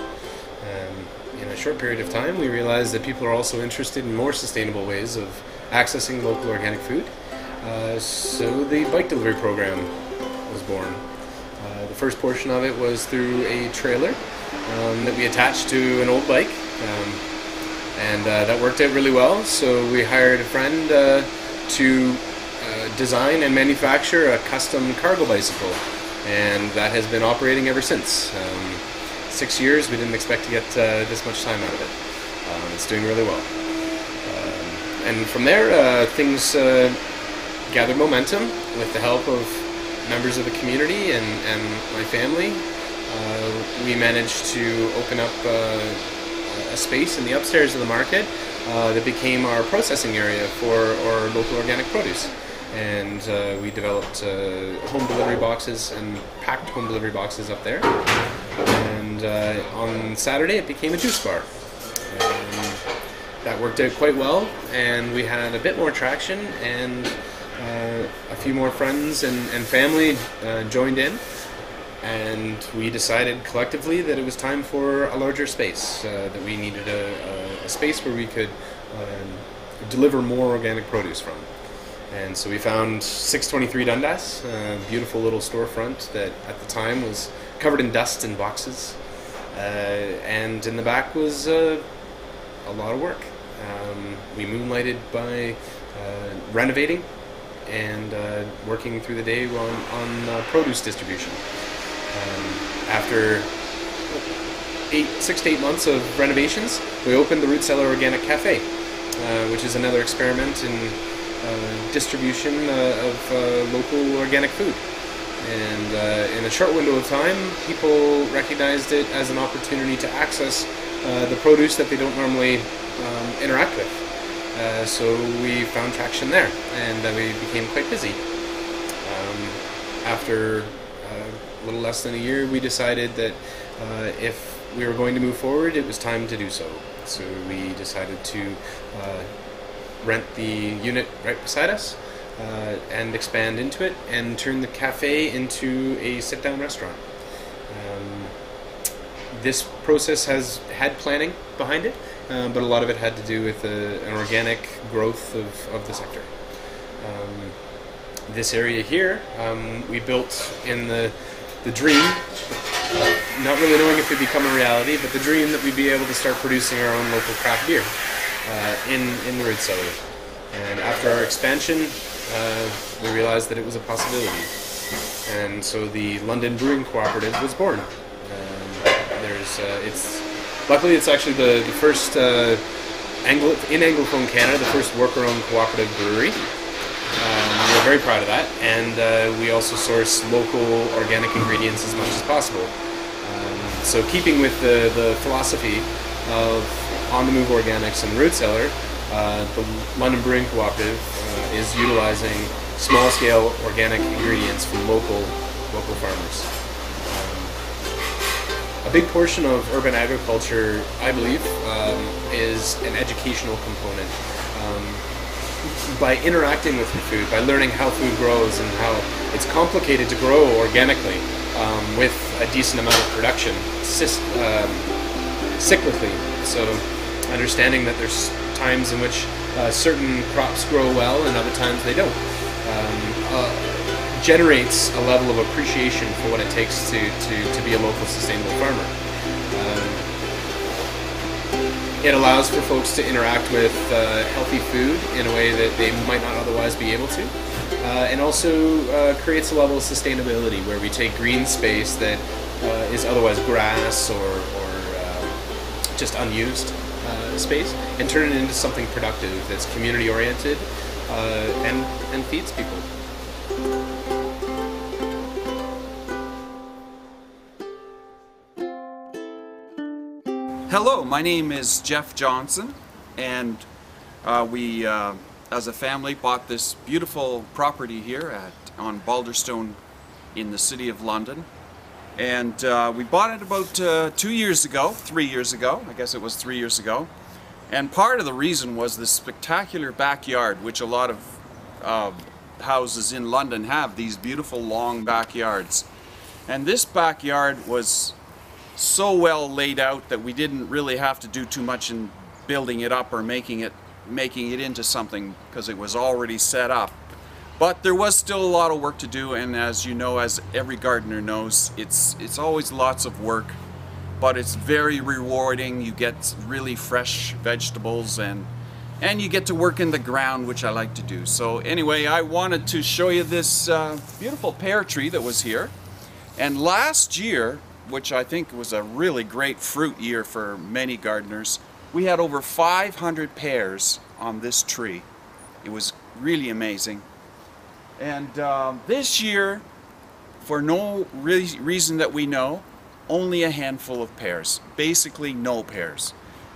Speaker 12: in a short period of time we realized that people are also interested in more sustainable ways of accessing local organic food. So the bike delivery program was born. The first portion of it was through a trailer that we attached to an old bike, and that worked out really well. So we hired a friend to design and manufacture a custom cargo bicycle, and that has been operating ever since. 6 years, we didn't expect to get this much time out of it. It's doing really well. And from there, things gathered momentum with the help of members of the community and my family. We managed to open up a space in the upstairs of the market that became our processing area for our local organic produce. And we developed home delivery boxes and packed home delivery boxes up there. And on Saturday it became a juice bar. And that worked out quite well, and we had a bit more traction, and a few more friends and family joined in, and we decided collectively that it was time for a larger space, that we needed a space where we could deliver more organic produce from. And so we found 623 Dundas, a beautiful little storefront that at the time was covered in dust and boxes, and in the back was a lot of work. We moonlighted by renovating and working through the day on produce distribution. After 6 to 8 months of renovations, we opened the Root Cellar Organic Cafe, which is another experiment in distribution of local organic food. And in a short window of time, people recognized it as an opportunity to access the produce that they don't normally interact with. So we found traction there, and we became quite busy. After a little less than a year, we decided that if we were going to move forward, it was time to do so. So we decided to rent the unit right beside us and expand into it and turn the cafe into a sit-down restaurant. This process has had planning behind it, but a lot of it had to do with an organic growth of the sector. This area here, we built in the dream, not really knowing if it'd become a reality, but the dream that we'd be able to start producing our own local craft beer in the root cellar. And after our expansion, we realized that it was a possibility. And so the London Brewing Cooperative was born. Luckily it's actually the first, in Anglophone Canada, the first worker-owned cooperative brewery. We're very proud of that, and we also source local organic ingredients as much as possible. So keeping with the philosophy of on-the-move organics and root cellar, the London Brewing Cooperative is utilizing small-scale organic ingredients from local farmers. A big portion of urban agriculture, I believe, is an educational component. By interacting with your food, by learning how food grows and how it's complicated to grow organically with a decent amount of production, cyclically. So understanding that there's times in which certain crops grow well and other times they don't. Generates a level of appreciation for what it takes to be a local sustainable farmer. It allows for folks to interact with healthy food in a way that they might not otherwise be able to. And also creates a level of sustainability where we take green space that is otherwise grass or just unused space and turn it into something productive that's community oriented and feeds people.
Speaker 13: Hello, my name is Jeff Johnson, and we, as a family, bought this beautiful property here on Balderstone in the city of London. And we bought it about 3 years ago, I guess it was 3 years ago. And part of the reason was this spectacular backyard, which a lot of houses in London have, these beautiful long backyards. And this backyard was so well laid out that we didn't really have to do too much in building it up or making it into something, because it was already set up. But there was still a lot of work to do, and as you know, as every gardener knows, it's always lots of work, but it's very rewarding. You get really fresh vegetables and you get to work in the ground, which I like to do. So anyway, I wanted to show you this beautiful pear tree that was here. And last year, which I think was a really great fruit year for many gardeners, we had over 500 pears on this tree. It was really amazing. And this year, for no reason that we know, only a handful of pears. Basically no pears.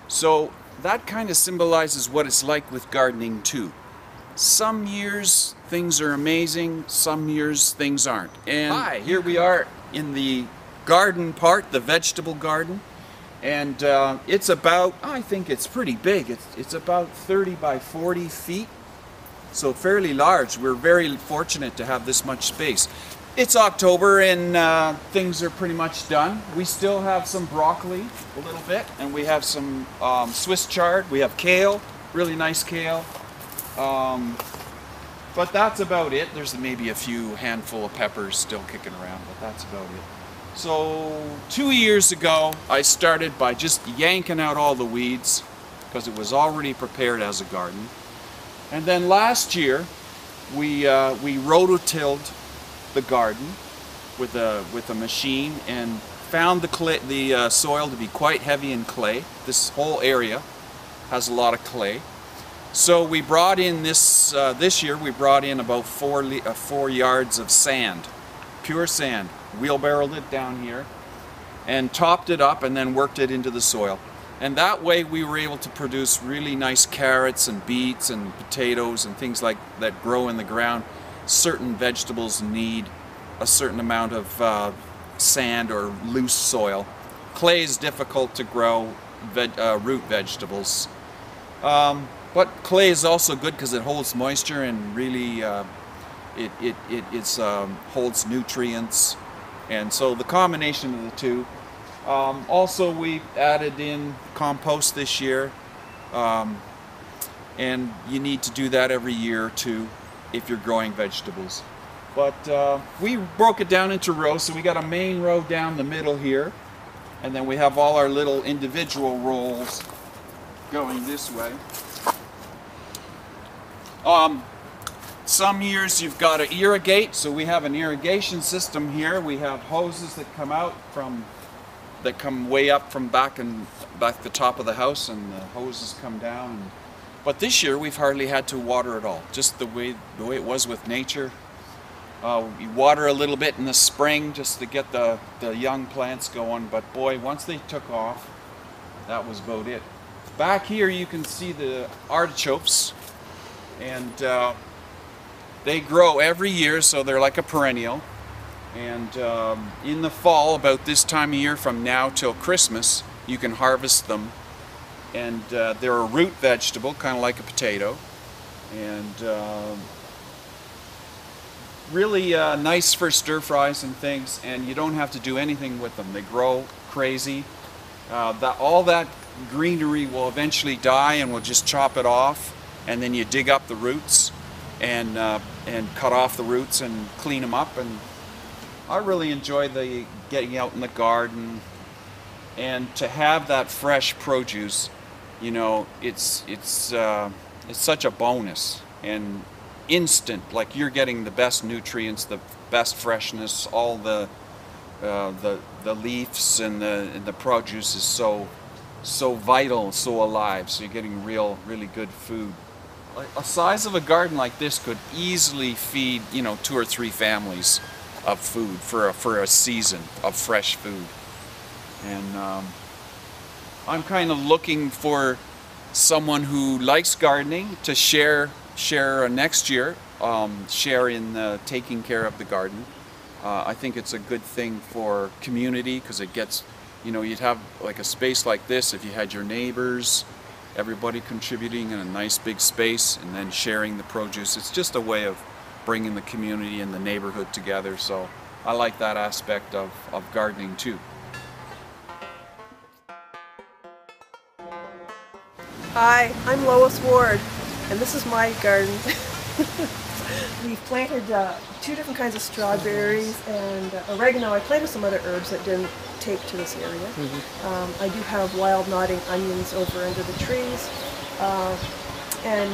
Speaker 13: So that kind of symbolizes what it's like with gardening too. Some years things are amazing, some years things aren't. And hi, here we are in the garden part, the vegetable garden, and it's about, I think it's pretty big, it's about 30 by 40 feet, so fairly large. We're very fortunate to have this much space. It's October and things are pretty much done. We still have some broccoli, a little bit, and we have some Swiss chard, we have kale, really nice kale, but that's about it. There's maybe a few handful of peppers still kicking around, but that's about it. So 2 years ago, I started by just yanking out all the weeds because it was already prepared as a garden. And then last year, we rototilled the garden with a machine and found the soil to be quite heavy in clay. This whole area has a lot of clay. So we brought in this year. We brought in about 4 yards of sand, pure sand. Wheelbarrowed it down here and topped it up and then worked it into the soil. And that way we were able to produce really nice carrots and beets and potatoes and things like that grow in the ground. Certain vegetables need a certain amount of sand or loose soil. Clay is difficult to grow root vegetables. But clay is also good because it holds moisture and really it holds nutrients. And so the combination of the two. Also we added in compost this year And you need to do that every year or two if you're growing vegetables. But we broke it down into rows, so we got a main row down the middle here, and then we have all our little individual rows going this way. Some years you've got to irrigate, so we have an irrigation system here. We have hoses that come out that come way up from back the top of the house, and the hoses come down. But this year we've hardly had to water at all, just the way it was with nature. You water a little bit in the spring just to get the young plants going, but boy, once they took off, that was about it. Back here you can see the artichokes, and they grow every year, so they're like a perennial. And in the fall, about this time of year, from now till Christmas, you can harvest them. And they're a root vegetable, kind of like a potato. And really nice for stir fries and things, and you don't have to do anything with them. They grow crazy. All that greenery will eventually die, and we'll just chop it off, and then you dig up the roots and cut off the roots and clean them up. And I really enjoy getting out in the garden, and to have that fresh produce, you know, it's such a bonus, and instant, like you're getting the best nutrients, the best freshness, all the leaves and the produce is so vital, so alive, so you're getting really good food. A size of a garden like this could easily feed, you know, 2 or 3 families of food for a season of fresh food. And I'm kind of looking for someone who likes gardening to share next year, share in taking care of the garden. I think it's a good thing for community, because it gets, you know, you'd have like a space like this if you had your neighbors, everybody contributing in a nice big space, and then sharing the produce. It's just a way of bringing the community and the neighborhood together. So I like that aspect of gardening too.
Speaker 14: Hi, I'm Lois Ward, and this is my garden. We've planted 2 different kinds of strawberries and oregano. I planted some other herbs that didn't take to this area. I do have wild nodding onions over under the trees. And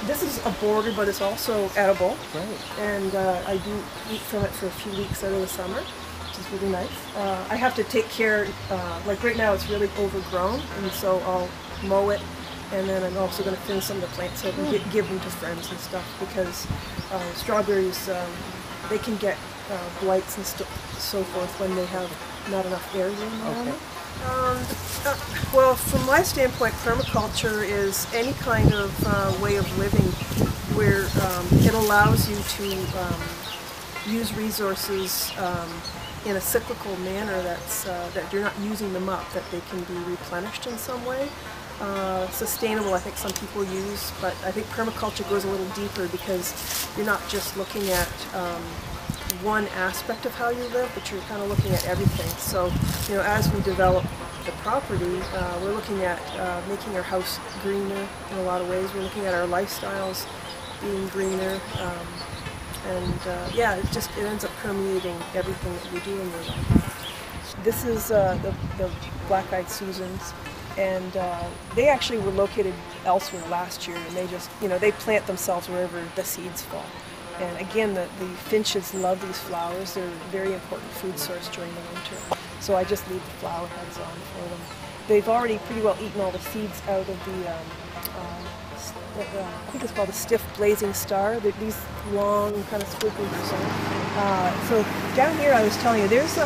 Speaker 14: this is a border, but it's also edible. Right. And I do eat from it for a few weeks out of the summer, which is really nice. I have to take care, like right now it's really overgrown, and so I'll mow it. And then I'm also going to thin some of the plants out and give them to friends and stuff, because strawberries, they can get blights and so forth when they have not enough air room around them. Well, from my standpoint, permaculture is any kind of way of living where it allows you to use resources in a cyclical manner that you're not using them up, that they can be replenished in some way. Sustainable, I think some people use, but I think permaculture goes a little deeper, because you're not just looking at one aspect of how you live, but you're kind of looking at everything. So, you know, as we develop the property, we're looking at making our house greener in a lot of ways. We're looking at our lifestyles being greener, yeah, it ends up permeating everything that you do in your life. This is the Black-Eyed Susans. And they actually were located elsewhere last year, and they just, you know, they plant themselves wherever the seeds fall. And again, the finches love these flowers. They're a very important food source during the winter. So I just leave the flower heads on for them. They've already pretty well eaten all the seeds out of the, I think it's called a stiff blazing star. They're these long, kind of squiggly. So down here, I was telling you, there's the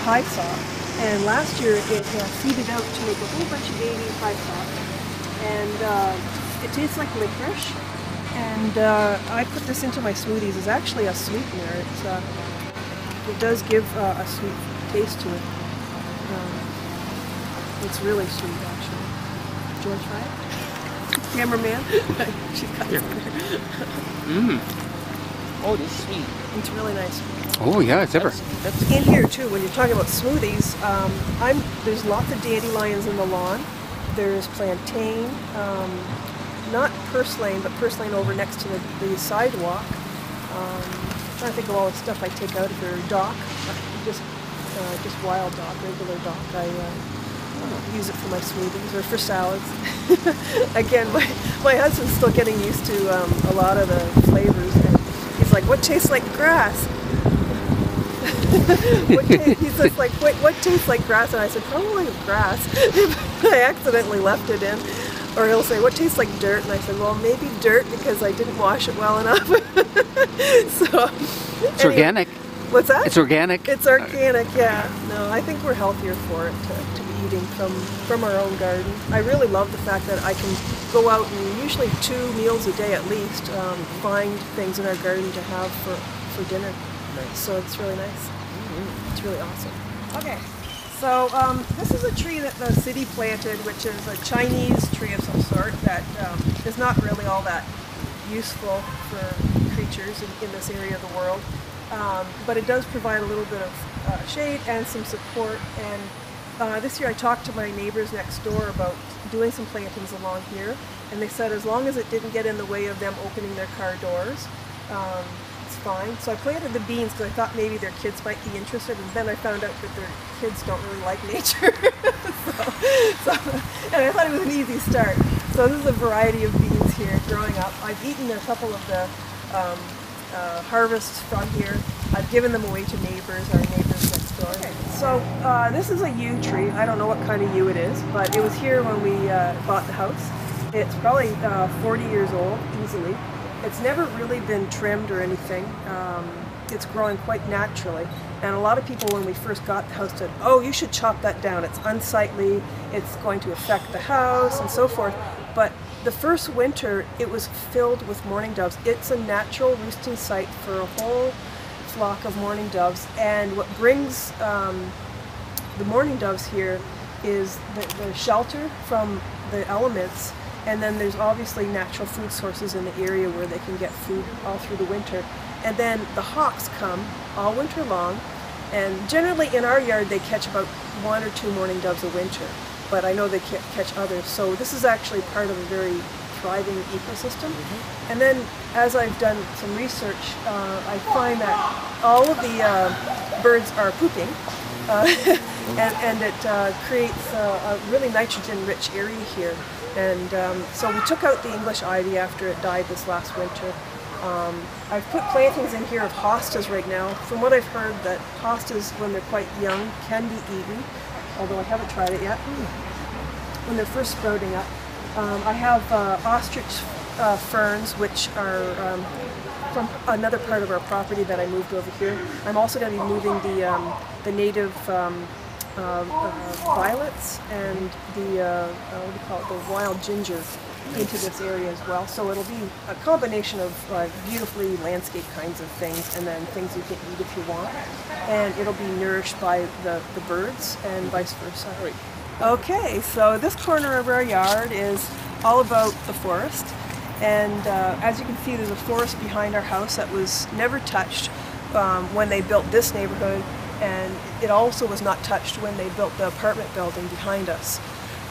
Speaker 14: high saw. And last year it seeded out to make a whole bunch of baby high sauce, and it tastes like licorice. And I put this into my smoothies. It's actually a sweetener. It does give a sweet taste to it. It's really sweet, actually. Do you want to try it? Cameraman? She's got it there.
Speaker 9: Oh, this is sweet.
Speaker 14: It's really nice.
Speaker 15: Oh yeah, it's ever.
Speaker 14: That's in here too. When you're talking about smoothies, there's lots of dandelions in the lawn, There's plantain, not purslane, but purslane over next to the sidewalk. I'm trying to think of all the stuff I take out of here. Dock, just wild dock, regular dock. I use it for my smoothies or for salads. Again, my husband's still getting used to a lot of the flavors, and he's like, "What tastes like grass?" He's just like, "Wait, what tastes like grass?" And I said, "Probably grass." I accidentally left it in. Or he'll say, "What tastes like dirt?" And I said, "Well, maybe dirt because I didn't wash it well enough." So,
Speaker 15: it's organic.
Speaker 14: What's that?
Speaker 15: It's organic.
Speaker 14: It's organic, yeah. No, I think we're healthier for it to be eating from our own garden. I really love the fact that I can go out and usually 2 meals a day at least find things in our garden to have for dinner. Nice. So it's really nice. It's really awesome. Okay. So this is a tree that the city planted, which is a Chinese tree of some sort that is not really all that useful for creatures in this area of the world. But it does provide a little bit of shade and some support. And this year I talked to my neighbors next door about doing some plantings along here. And they said as long as it didn't get in the way of them opening their car doors, it's fine. So I planted the beans because I thought maybe their kids might be interested, and then I found out that their kids don't really like nature. And I thought it was an easy start. So this is a variety of beans here growing up. I've eaten a couple of the harvests from here. I've given them away to neighbors, our neighbors next door. Okay. So this is a yew tree. I don't know what kind of yew it is, but it was here when we bought the house. It's probably 40 years old, easily. It's never really been trimmed or anything. It's growing quite naturally. And a lot of people when we first got the house said, "Oh, you should chop that down. It's unsightly, it's going to affect the house," and so forth. But the first winter, it was filled with mourning doves. It's a natural roosting site for a whole flock of mourning doves. And what brings the mourning doves here is the shelter from the elements. And then there's obviously natural food sources in the area where they can get food all through the winter. And then the hawks come all winter long. And generally in our yard they catch about 1 or 2 mourning doves a winter. But I know they catch others. So this is actually part of a very thriving ecosystem. And then as I've done some research, I find that all of the birds are pooping. And it creates a really nitrogen-rich area here. And so we took out the English ivy after it died this last winter. I've put plantings in here of hostas right now. From what I've heard, that hostas, when they're quite young, can be eaten, although I haven't tried it yet, when they're first sprouting up. I have ostrich ferns, which are from another part of our property that I moved over here. I'm also going to be moving the native violets and the what do you call it, the wild ginger into this area as well. So it'll be a combination of beautifully landscape kinds of things and then things you can eat if you want. And it'll be nourished by the birds and vice versa. Okay, so this corner of our yard is all about the forest. And as you can see, there's a forest behind our house that was never touched when they built this neighborhood. And it also was not touched when they built the apartment building behind us.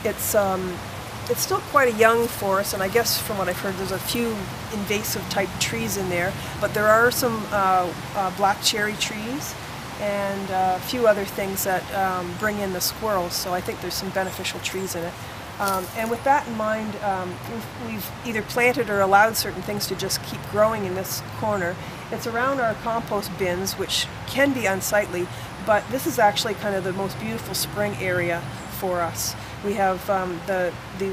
Speaker 14: It's still quite a young forest, and I guess from what I've heard there's a few invasive type trees in there, but there are some black cherry trees and a few other things that bring in the squirrels, so I think there's some beneficial trees in it. And with that in mind, we've either planted or allowed certain things to just keep growing in this corner. It's around our compost bins, which can be unsightly, but this is actually kind of the most beautiful spring area for us. We have the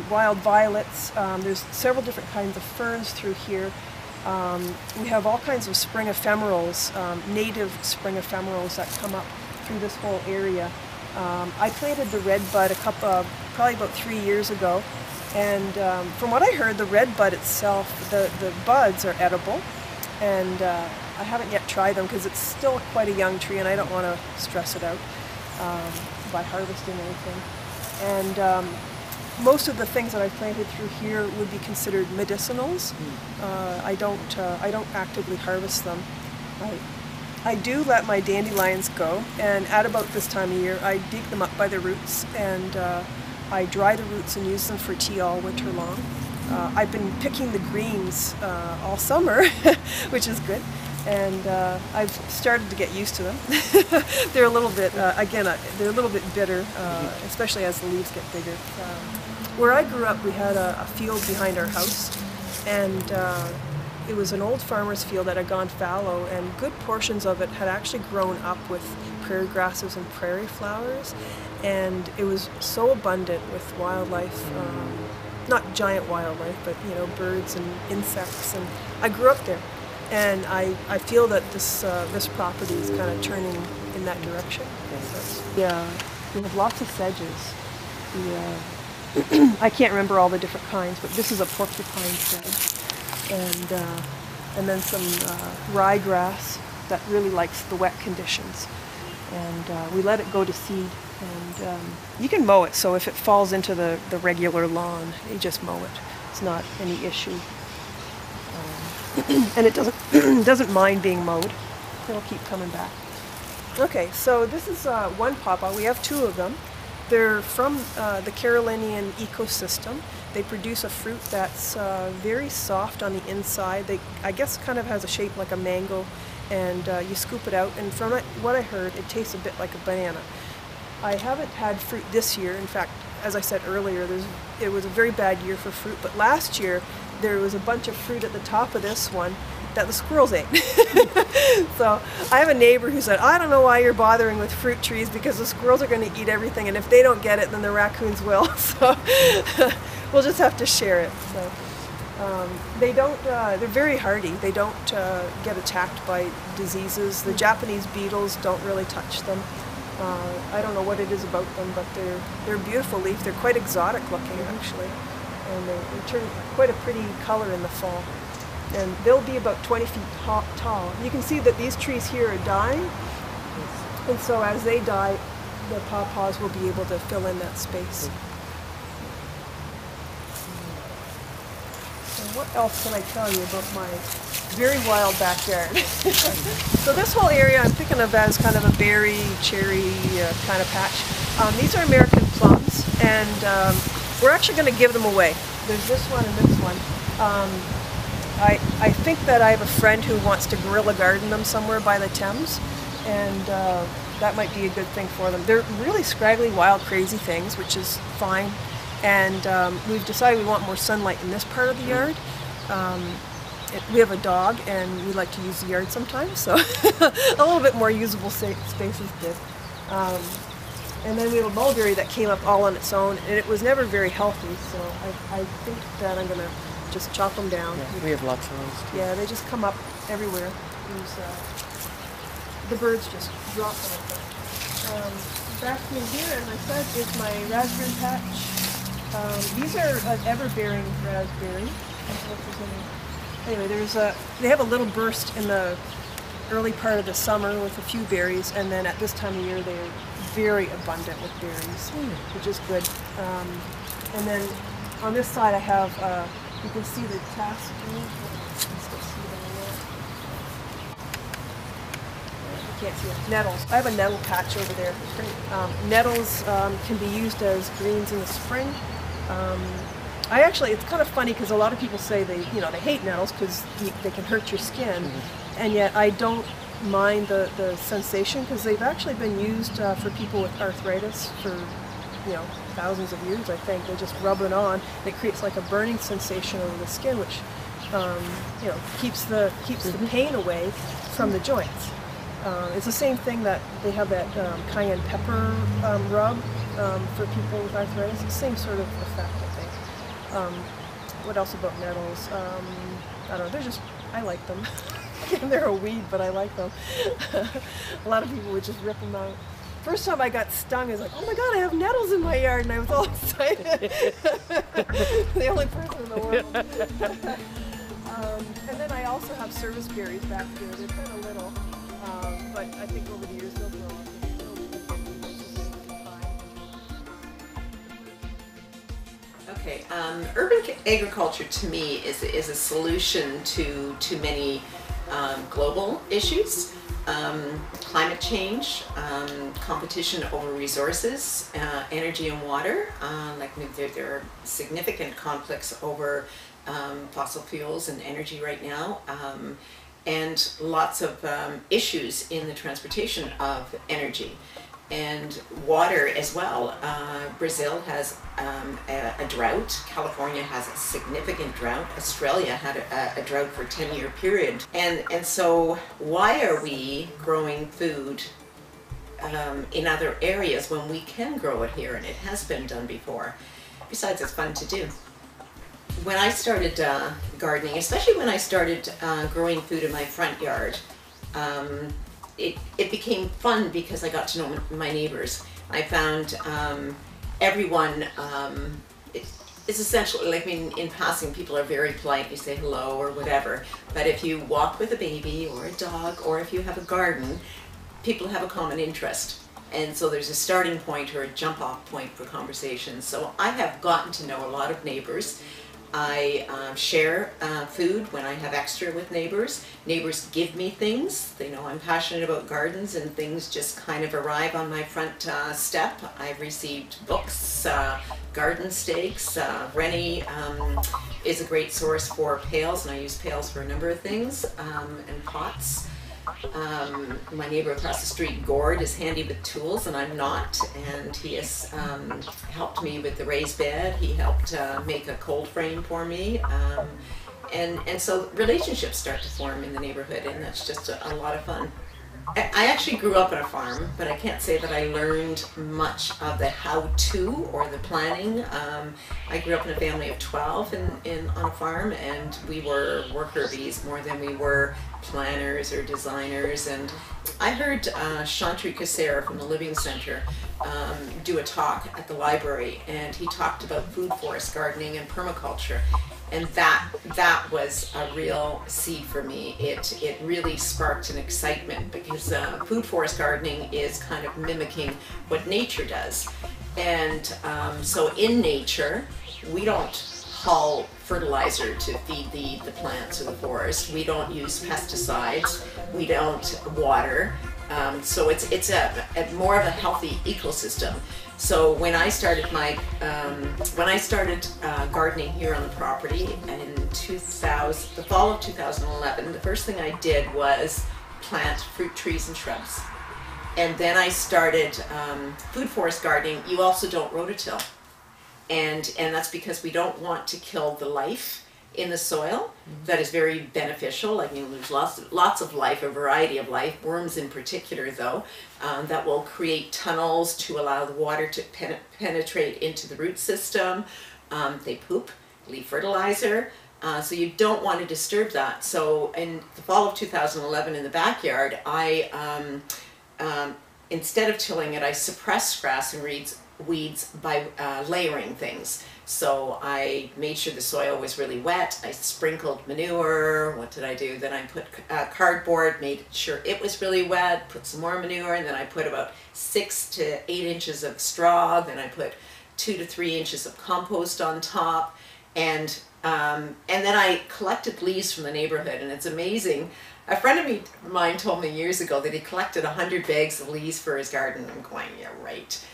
Speaker 14: wild violets. There's several different kinds of ferns through here. We have all kinds of spring ephemerals, native spring ephemerals that come up through this whole area. I planted the red bud probably about 3 years ago, and from what I heard, the red bud itself, the buds are edible, and I haven't yet tried them because it's still quite a young tree and I don't want to stress it out by harvesting anything. And most of the things that I've planted through here would be considered medicinals. I don't actively harvest them. I do let my dandelions go, and at about this time of year I dig them up by the roots and I dry the roots and use them for tea all winter long. I've been picking the greens all summer, which is good, and I've started to get used to them. They're a little bit, they're a little bit bitter, especially as the leaves get bigger. Where I grew up, we had a field behind our house, and it was an old farmer's field that had gone fallow, and good portions of it had actually grown up with prairie grasses and prairie flowers, and it was so abundant with wildlife. Not giant wildlife, but you know, birds and insects, and I grew up there, and I feel that this property is kind of turning in that direction. So, yeah, we have lots of sedges. I can't remember all the different kinds, but this is a porcupine sedge, and then some ryegrass that really likes the wet conditions, and we let it go to seed. And you can mow it, so if it falls into the regular lawn, you just mow it. It's not any issue. And it doesn't mind being mowed. It'll keep coming back. Okay, so this is one pawpaw. We have two of them. They're from the Carolinian ecosystem. They produce a fruit that's very soft on the inside. I guess kind of has a shape like a mango, and you scoop it out, and from it, what I heard, it tastes a bit like a banana. I haven't had fruit this year. In fact, as I said earlier, it was a very bad year for fruit, but last year there was a bunch of fruit at the top of this one that the squirrels ate. So I have a neighbor who said, I don't know why you're bothering with fruit trees, because the squirrels are going to eat everything, and if they don't get it, then the raccoons will. So we'll just have to share it. So they don't, they're very hardy. They don't get attacked by diseases. The Japanese beetles don't really touch them. I don't know what it is about them, but they're a beautiful leaf. They're quite exotic looking, actually, and they turn quite a pretty color in the fall. And they'll be about 20 feet tall. You can see that these trees here are dying, and so as they die, the pawpaws will be able to fill in that space. So what else can I tell you about my very wild backyard? So this whole area I'm thinking of as kind of a berry, cherry kind of patch. These are American plums, and we're actually going to give them away. There's this one and this one. I think that I have a friend who wants to guerrilla garden them somewhere by the Thames, and that might be a good thing for them. They're really scraggly, wild, crazy things, which is fine, and we've decided we want more sunlight in this part of the yard. We have a dog, and we like to use the yard sometimes, so a little bit more usable space is good. And then we have a mulberry that came up all on its own, and it was never very healthy, so I think that I'm going to just chop them down.
Speaker 9: Yeah, we have lots of those too.
Speaker 14: Yeah, they just come up everywhere. The birds just drop them. Back in here, as I said, is my raspberry patch. These are an ever-bearing raspberry. Anyway, they have a little burst in the early part of the summer with a few berries, and then at this time of year they're very abundant with berries, which is good. And then on this side I have, you can see the task. You can't see it. Nettles. I have a nettle patch over there. Nettles can be used as greens in the spring. It's kind of funny because a lot of people say they hate nettles because they can hurt your skin, and yet I don't mind the sensation, because they've actually been used for people with arthritis for thousands of years. I think they just rub it on. It creates like a burning sensation over the skin, which keeps the pain away from the joints. It's the same thing that they have that cayenne pepper rub for people with arthritis. It's the same sort of effect, I think. What else about nettles? I don't know, I like them. They're a weed, but I like them. A lot of people would just rip them out. First time I got stung, I was like, oh my god, I have nettles in my yard, and I was all excited. The only person in the world. And then I also have service berries back here. They're kind of little, but I think over the years they'll grow up.
Speaker 15: Okay, urban agriculture to me is a solution to many global issues. climate change, competition over resources, energy and water. Like there are significant conflicts over fossil fuels and energy right now, and lots of issues in the transportation of energy. And water as well. Brazil has a drought. California has a significant drought. Australia had a drought for a 10-year period. And so why are we growing food in other areas when we can grow it here, and it has been done before? Besides, it's fun to do. When I started gardening, especially when I started growing food in my front yard, it became fun because I got to know my neighbors. I found everyone, it's essentially, like, I mean, in passing, people are very polite, you say hello or whatever, but if you walk with a baby or a dog, or if you have a garden, people have a common interest. And so there's a starting point or a jump off point for conversations. So I have gotten to know a lot of neighbors. I share food when I have extra with neighbors. Neighbors give me things. They know I'm passionate about gardens, and things just kind of arrive on my front step. I've received books, garden stakes. Rennie is a great source for pails, and I use pails for a number of things, and pots. My neighbor across the street, Gord, is handy with tools and I'm not, and he has helped me with the raised bed. He helped make a cold frame for me, and so relationships start to form in the neighborhood, and that's just a lot of fun. I actually grew up on a farm, but I can't say that I learned much of the how-to or the planning. I grew up in a family of 12 on a farm, and we were worker bees more than we were planners or designers. And I heard Chantry Casser from the Living Center do a talk at the library, and he talked about food forest gardening and permaculture. And that was a real seed for me. It really sparked an excitement, because food forest gardening is kind of mimicking what nature does. And so in nature, we don't haul fertilizer to feed the plants or the forest. We don't use pesticides. We don't water. So it's a more of a healthy ecosystem. So when I started gardening here on the property in the fall of 2011, the first thing I did was plant fruit trees and shrubs. And then I started food forest gardening. You also don't rototill. And that's because we don't want to kill the life in the soil. That is very beneficial. I mean, there's lots of life, a variety of life, worms in particular though, that will create tunnels to allow the water to penetrate into the root system. They poop, leave fertilizer, so you don't want to disturb that. So in the fall of 2011 in the backyard, I, instead of tilling it, I suppressed grass and weeds by layering things. So I made sure the soil was really wet. I sprinkled manure. What did I do? Then I put cardboard, made sure it was really wet, put some more manure, and then I put about 6 to 8 inches of straw. Then I put 2 to 3 inches of compost on top, and then I collected leaves from the neighborhood. And it's amazing. A friend of mine told me years ago that he collected 100 bags of leaves for his garden. I'm going, yeah, right.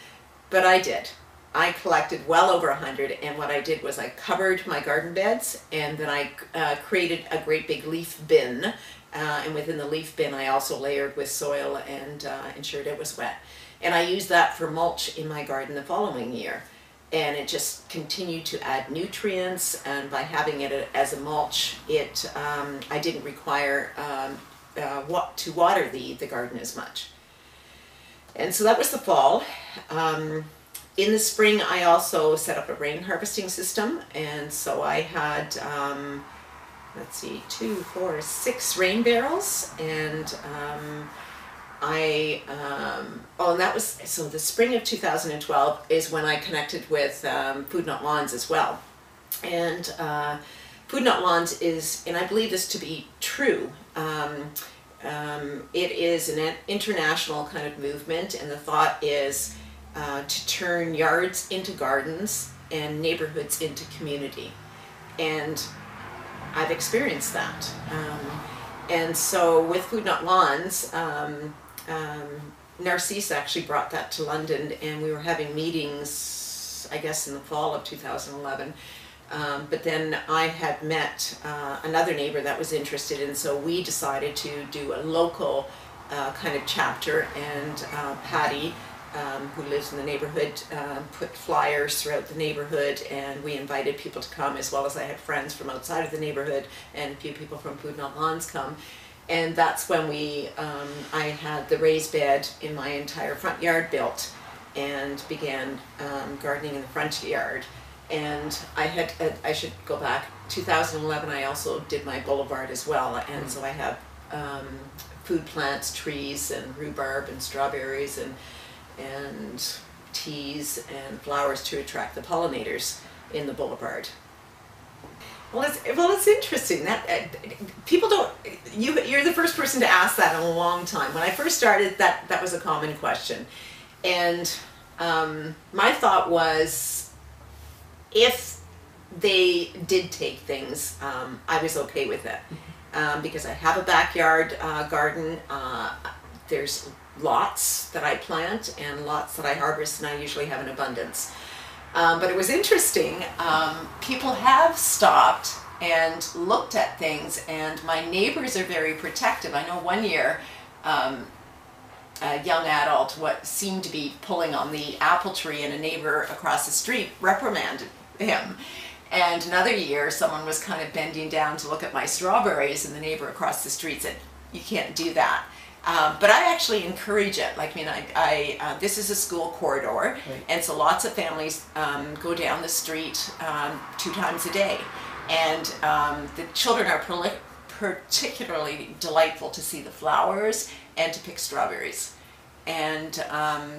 Speaker 15: But I did. I collected well over 100, and what I did was I covered my garden beds, and then I created a great big leaf bin, and within the leaf bin I also layered with soil and ensured it was wet. And I used that for mulch in my garden the following year, and it just continued to add nutrients, and by having it as a mulch, I didn't require to water the garden as much. And so that was the fall. In the spring, I also set up a rain harvesting system, and so I had, let's see, 2, 4, 6 rain barrels, and and that was, so the spring of 2012 is when I connected with Food Not Lawns as well. And Food Not Lawns is, and I believe this to be true, it is an international kind of movement, and the thought is to turn yards into gardens and neighborhoods into community. And I've experienced that. And so with Food Not Lawns, Narcisse actually brought that to London, and we were having meetings, I guess, in the fall of 2011. But then I had met another neighbor that was interested, and so we decided to do a local kind of chapter, and Patty, who lives in the neighborhood, put flyers throughout the neighborhood, and we invited people to come, as well as I had friends from outside of the neighborhood and a few people from Food Not Lawns come. And that's when I had the raised bed in my entire front yard built and began gardening in the front yard. And I should go back, 2011 I also did my boulevard as well, and so I have food plants, trees, and rhubarb and strawberries and teas and flowers to attract the pollinators in the boulevard. Well, it's interesting that people don't. You're the first person to ask that in a long time. When I first started, that was a common question, and my thought was, if they did take things, I was okay with it, because I have a backyard garden. There's lots that I plant and lots that I harvest, and I usually have an abundance. But it was interesting, people have stopped and looked at things, and my neighbors are very protective. I know one year a young adult seemed to be pulling on the apple tree, and a neighbor across the street reprimanded him. And another year someone was kind of bending down to look at my strawberries, and the neighbor across the street said, "You can't do that." But I actually encourage it. Like, this is a school corridor, right, and so lots of families go down the street 2 times a day, and the children are particularly delightful to see the flowers and to pick strawberries. And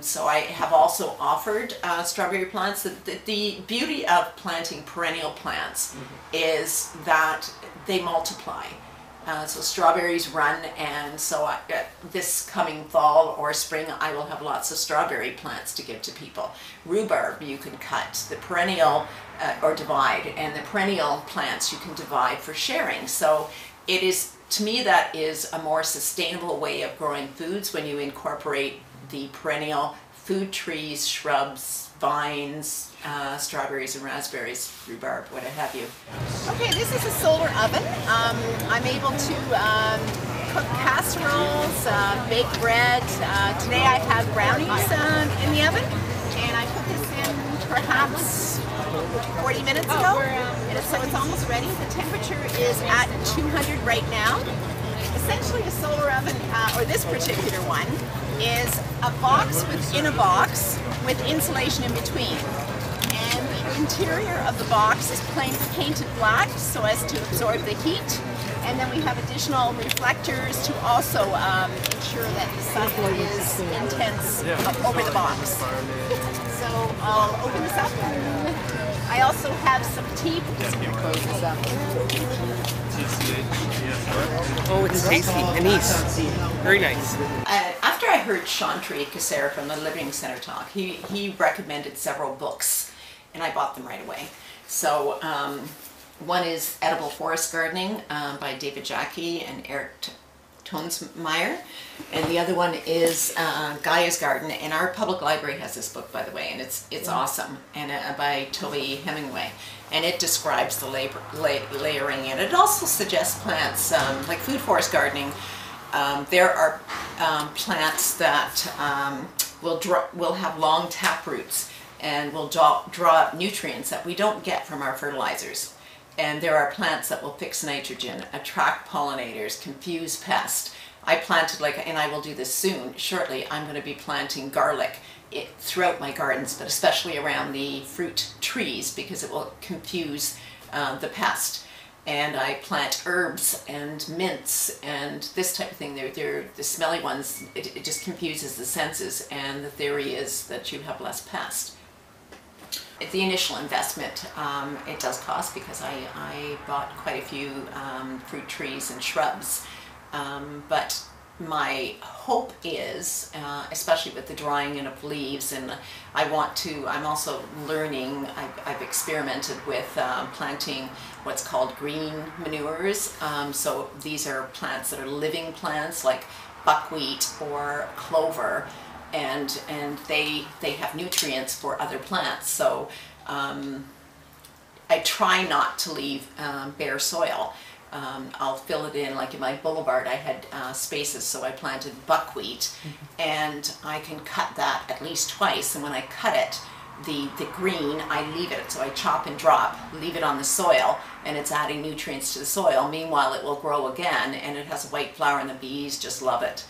Speaker 15: so I have also offered strawberry plants. The beauty of planting perennial plants is that they multiply. So strawberries run, and so this coming fall or spring I will have lots of strawberry plants to give to people. Rhubarb you can cut, the perennial or divide, and the perennial plants you can divide for sharing. So it is, to me, that is a more sustainable way of growing foods when you incorporate the perennial food trees, shrubs, vines, strawberries and raspberries, rhubarb, what have you.
Speaker 16: Okay, this is a solar oven. I'm able to cook casseroles, bake bread. Today I have brownies in the oven, and I put this in perhaps 40 minutes ago, and so it's almost ready. The temperature is at 200 right now. Essentially a solar oven, or this particular one, is a box within a box with insulation in between. And the interior of the box is painted black so as to absorb the heat. And then we have additional reflectors to also ensure that the sun is intense over the box. So I'll open this up. I also have some tea. Just going to close this up.
Speaker 9: Oh, it's tasty and nice. Very nice.
Speaker 15: After I heard Chantry Casser from the Living Center talk, he recommended several books, and I bought them right away. So one is Edible Forest Gardening by David Jackie and Eric Tonsmeyer, and the other one is Gaia's Garden, and our public library has this book, by the way, and it's awesome, and by Toby Hemingway, and it describes the layering, and it also suggests plants like food forest gardening. There are plants that will have long tap roots and will draw up nutrients that we don't get from our fertilizers. And there are plants that will fix nitrogen, attract pollinators, confuse pests. I planted, and I will do this soon, shortly, I'm going to be planting garlic throughout my gardens, but especially around the fruit trees, because it will confuse the pest. And I plant herbs and mints and this type of thing. They're the smelly ones, it just confuses the senses, and the theory is that you have less pest. The initial investment, it does cost, because I bought quite a few fruit trees and shrubs, but my hope is, especially with the drying in of leaves, and I'm also learning, I've experimented with planting what's called green manures. So these are plants that are living plants like buckwheat or clover, and they have nutrients for other plants. So I try not to leave bare soil. I'll fill it in, like in my boulevard I had spaces, so I planted buckwheat, and I can cut that at least twice, and when I cut it, the green, I leave it, so I chop and drop, leave it on the soil, and it's adding nutrients to the soil. Meanwhile, it will grow again, and it has a white flower, and the bees just love it.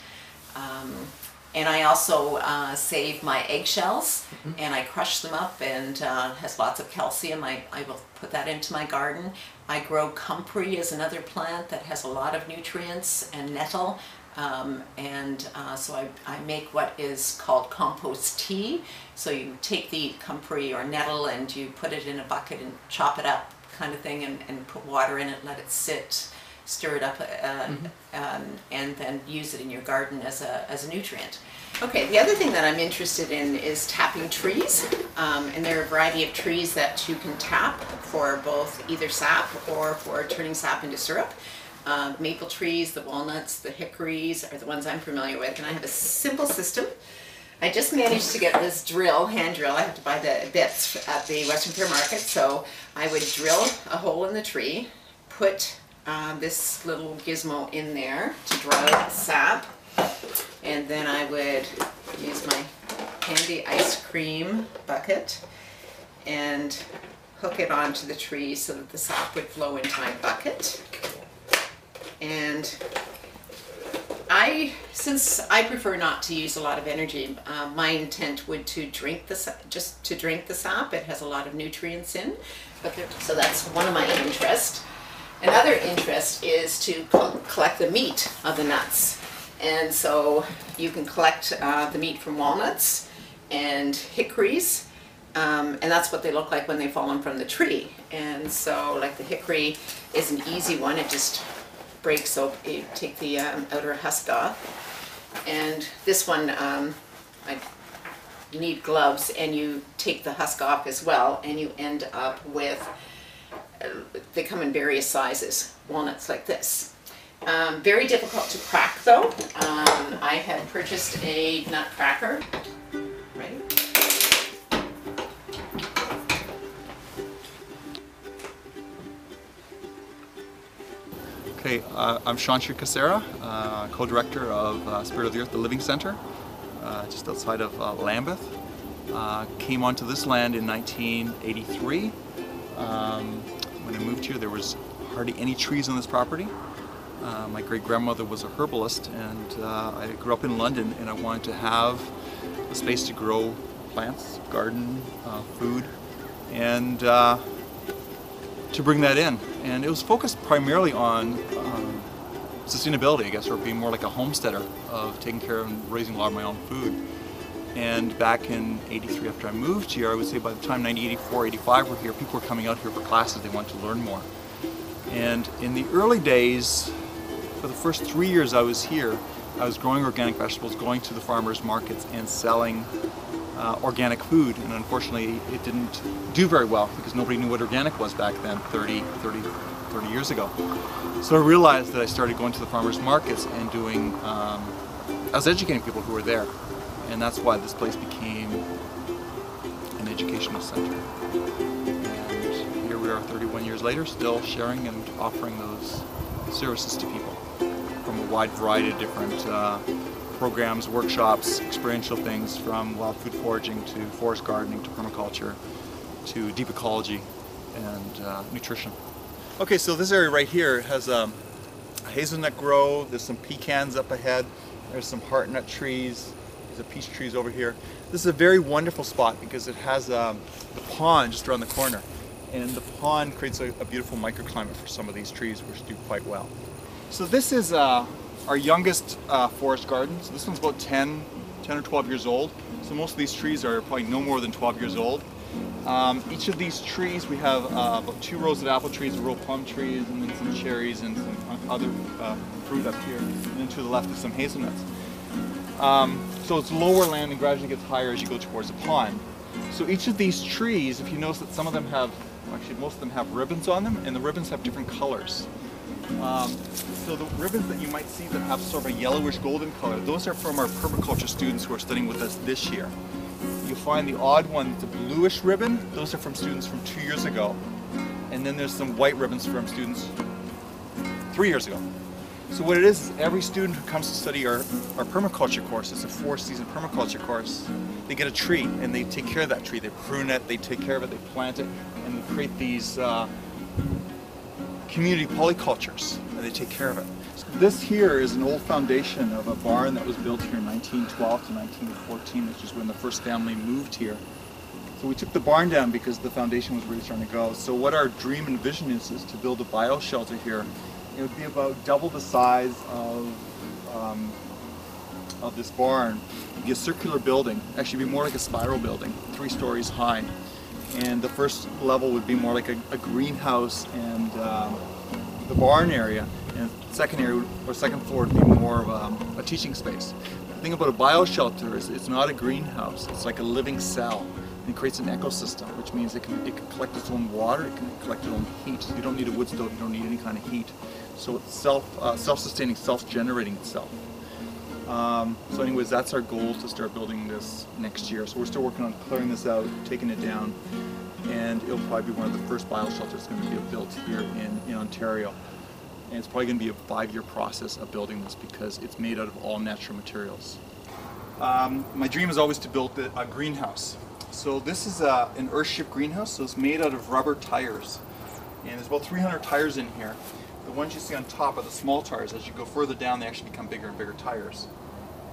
Speaker 15: And I also save my eggshells, and I crush them up, and has lots of calcium. I will put that into my garden. I grow comfrey as another plant that has a lot of nutrients, and nettle. So I make what is called compost tea. So you take the comfrey or nettle and you put it in a bucket and chop it up, kind of thing, and put water in it, let it sit, stir it up, and then use it in your garden as a nutrient. Okay, the other thing that I'm interested in is tapping trees, and there are a variety of trees that you can tap for both either sap or for turning sap into syrup. Maple trees, the walnuts, the hickories are the ones I'm familiar with, and I have a simple system. I just managed to get this hand drill. I have to buy the bits at the Western Fair Market, so I would drill a hole in the tree, put this little gizmo in there to draw out the sap, and then I would use my handy ice cream bucket and hook it onto the tree so that the sap would flow into my bucket. And since I prefer not to use a lot of energy, my intent would to drink the sap. It has a lot of nutrients in, so that's one of my interests. Another interest is to collect the meat of the nuts. And so you can collect the meat from walnuts and hickories, and that's what they look like when they've fallen from the tree. And so, like, the hickory is an easy one. It just breaks open. You take the outer husk off. And this one, you need gloves, and you take the husk off as well, and you end up with, they come in various sizes, walnuts like this. Very difficult to crack though. I have purchased a nut cracker. Ready?
Speaker 17: Okay, I'm Shantri Kasera, co-director of Spirit of the Earth, the Living Center, just outside of Lambeth. Came onto this land in 1983. When I moved here, there was hardly any trees on this property. My great-grandmother was a herbalist, and I grew up in London, and I wanted to have a space to grow plants, garden, food, and to bring that in. And it was focused primarily on sustainability, I guess, or being more like a homesteader, of taking care of and raising a lot of my own food. And back in '83, after I moved here, I would say by the time 1984, '85 were here, people were coming out here for classes. They wanted to learn more. And in the early days, for the first 3 years I was here, I was growing organic vegetables, going to the farmers markets and selling organic food. And unfortunately, it didn't do very well because nobody knew what organic was back then, 30 years ago. So I realized that I started going to the farmers markets and doing, I was educating people who were there. And that's why this place became an educational center. And here we are 31 years later, still sharing and offering those services to people from a wide variety of different programs, workshops, experiential things, from wild food foraging to forest gardening to permaculture to deep ecology and nutrition. Okay, so this area right here has a hazelnut grove, there's some pecans up ahead, there's some heartnut trees, there's peach trees over here. This is a very wonderful spot because it has the pond just around the corner. And the pond creates a beautiful microclimate for some of these trees, which do quite well. So this is our youngest forest garden. So this one's about 10 or 12 years old. So most of these trees are probably no more than 12 years old. Each of these trees, we have about 2 rows of apple trees, a row of plum trees, and then some cherries and some other fruit up here. And then to the left is some hazelnuts. So it's lower land and gradually gets higher as you go towards the pond. So each of these trees, if you notice that some of them have, actually most of them have ribbons on them, and the ribbons have different colors. So the ribbons that you might see that have sort of a yellowish golden color, those are from our permaculture students who are studying with us this year. You'll find the odd one, the bluish ribbon, those are from students from 2 years ago. And then there's some white ribbons from students 3 years ago. So what it is every student who comes to study our permaculture course, it's a 4-season permaculture course, they get a tree and they take care of that tree. They prune it, they take care of it, they plant it, and they create these community polycultures, and they take care of it. So this here is an old foundation of a barn that was built here in 1912 to 1914, which is when the first family moved here. So we took the barn down because the foundation was really starting to go. So what our dream and vision is to build a bioshelter here. It would be about double the size of this barn. It'd be a circular building, actually be more like a spiral building, 3 stories high. And the first level would be more like a greenhouse and the barn area. And the second area, or second floor, would be more of a teaching space. The thing about a bioshelter is it's not a greenhouse, it's like a living cell. It creates an ecosystem, which means it can collect its own water, it can collect its own heat. So you don't need a wood stove, you don't need any kind of heat. So it's self-sustaining, self-generating itself. So anyways, that's our goal to start building this next year. So we're still working on clearing this out, taking it down, and it'll probably be one of the first bioshelters that's going to be built here in Ontario. And it's probably going to be a 5-year process of building this because it's made out of all natural materials. My dream is always to build a greenhouse. So this is an Earthship greenhouse, so it's made out of rubber tires. And there's about 300 tires in here. The ones you see on top are the small tires. As you go further down, they actually become bigger and bigger tires.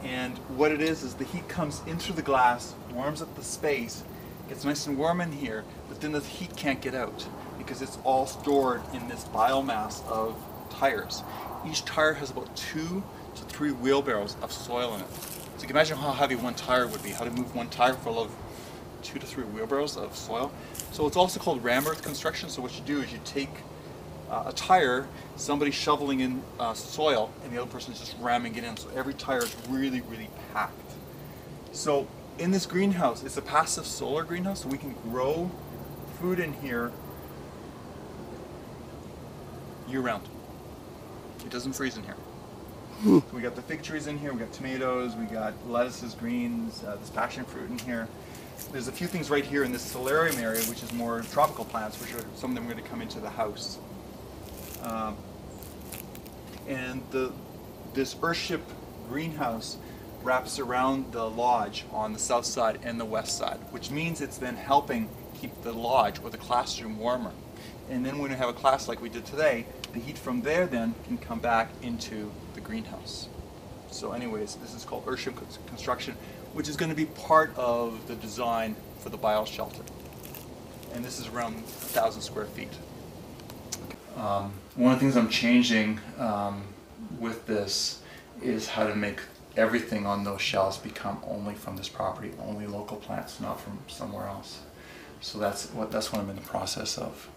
Speaker 17: And what it is the heat comes in through the glass, warms up the space, gets nice and warm in here, but then the heat can't get out because it's all stored in this biomass of tires. Each tire has about 2 to 3 wheelbarrows of soil in it. So you can imagine how heavy one tire would be, how to move one tire full of 2 to 3 wheelbarrows of soil. So it's also called ram earth construction. So what you do is you take a tire, somebody shoveling in soil, and the other person is just ramming it in. So every tire is really, really packed. So in this greenhouse, it's a passive solar greenhouse, so we can grow food in here year-round. It doesn't freeze in here. So we got the fig trees in here, we got tomatoes, we got lettuces, greens, there's passion fruit in here. There's a few things right here in this solarium area, which is more tropical plants, which are some of them are going to come into the house. And this Earthship greenhouse wraps around the lodge on the south side and the west side, which means it's then helping keep the lodge or the classroom warmer. And then when we have a class like we did today, the heat from there then can come back into the greenhouse. So anyways, this is called Earthship construction, which is going to be part of the design for the bioshelter. And this is around 1,000 square feet. One of the things I'm changing with this is how to make everything on those shelves become only from this property, only local plants, not from somewhere else. So that's what I'm in the process of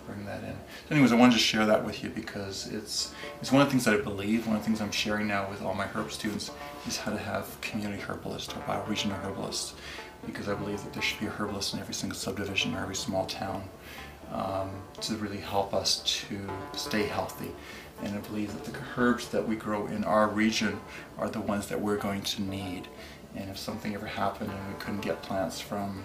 Speaker 17: bringing that in. So anyways, I wanted to share that with you because it's one of the things that I believe, one of the things I'm sharing now with all my herb students is how to have community herbalists or bioregional herbalists, because I believe that there should be a herbalist in every single subdivision or every small town to really help us to stay healthy. And I believe that the herbs that we grow in our region are the ones that we're going to need. And if something ever happened and we couldn't get plants from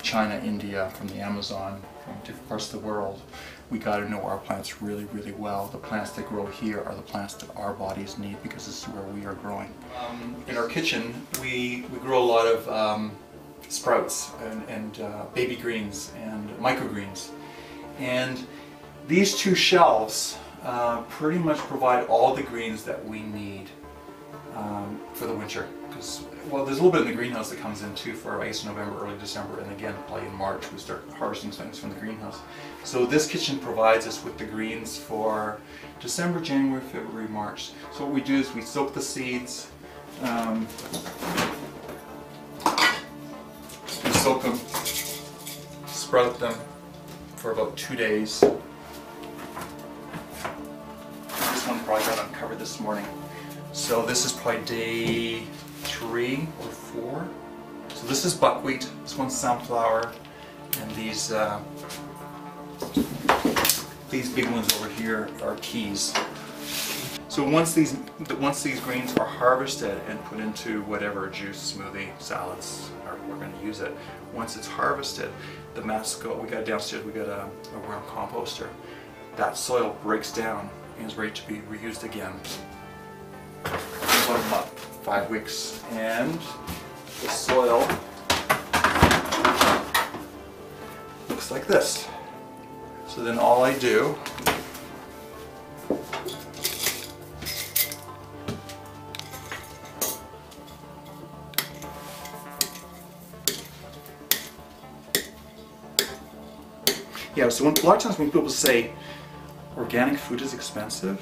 Speaker 17: China, India, from the Amazon, from different parts of the world, we got to know our plants really, really well. The plants that grow here are the plants that our bodies need because this is where we are growing. In our kitchen, we grow a lot of sprouts and baby greens and microgreens. And these 2 shelves pretty much provide all the greens that we need for the winter. Because, well, there's a little bit in the greenhouse that comes in too for ice in November, early December, and again, probably in March we start harvesting things from the greenhouse. So this kitchen provides us with the greens for December, January, February, March. So what we do is we soak the seeds, we soak them sprout them for about 2 days. This one probably got uncovered this morning. So this is probably day 3 or 4. So this is buckwheat, this one's sunflower, and these big ones over here are peas. So once these grains are harvested and put into whatever juice, smoothie, salads, however we're going to use it, once it's harvested, the mess we got downstairs, we got a worm composter. That soil breaks down and is ready to be reused again. About a month, 5 weeks, and the soil looks like this. So then all I do so a lot of times when people say organic food is expensive,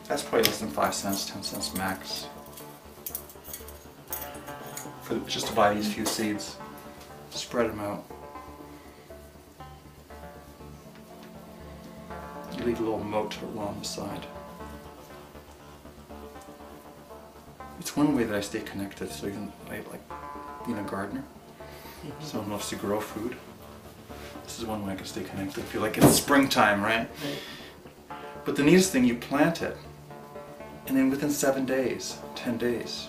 Speaker 17: that's probably less than 5 cents, 10 cents max for just to buy these few seeds. Spread them out. You leave a little moat along the side. It's one way that I stay connected. So even like being a gardener, someone loves to grow food. This is one way I can stay connected. I feel like it's springtime, right? But the neatest thing, you plant it, and then within 7 days, 10 days,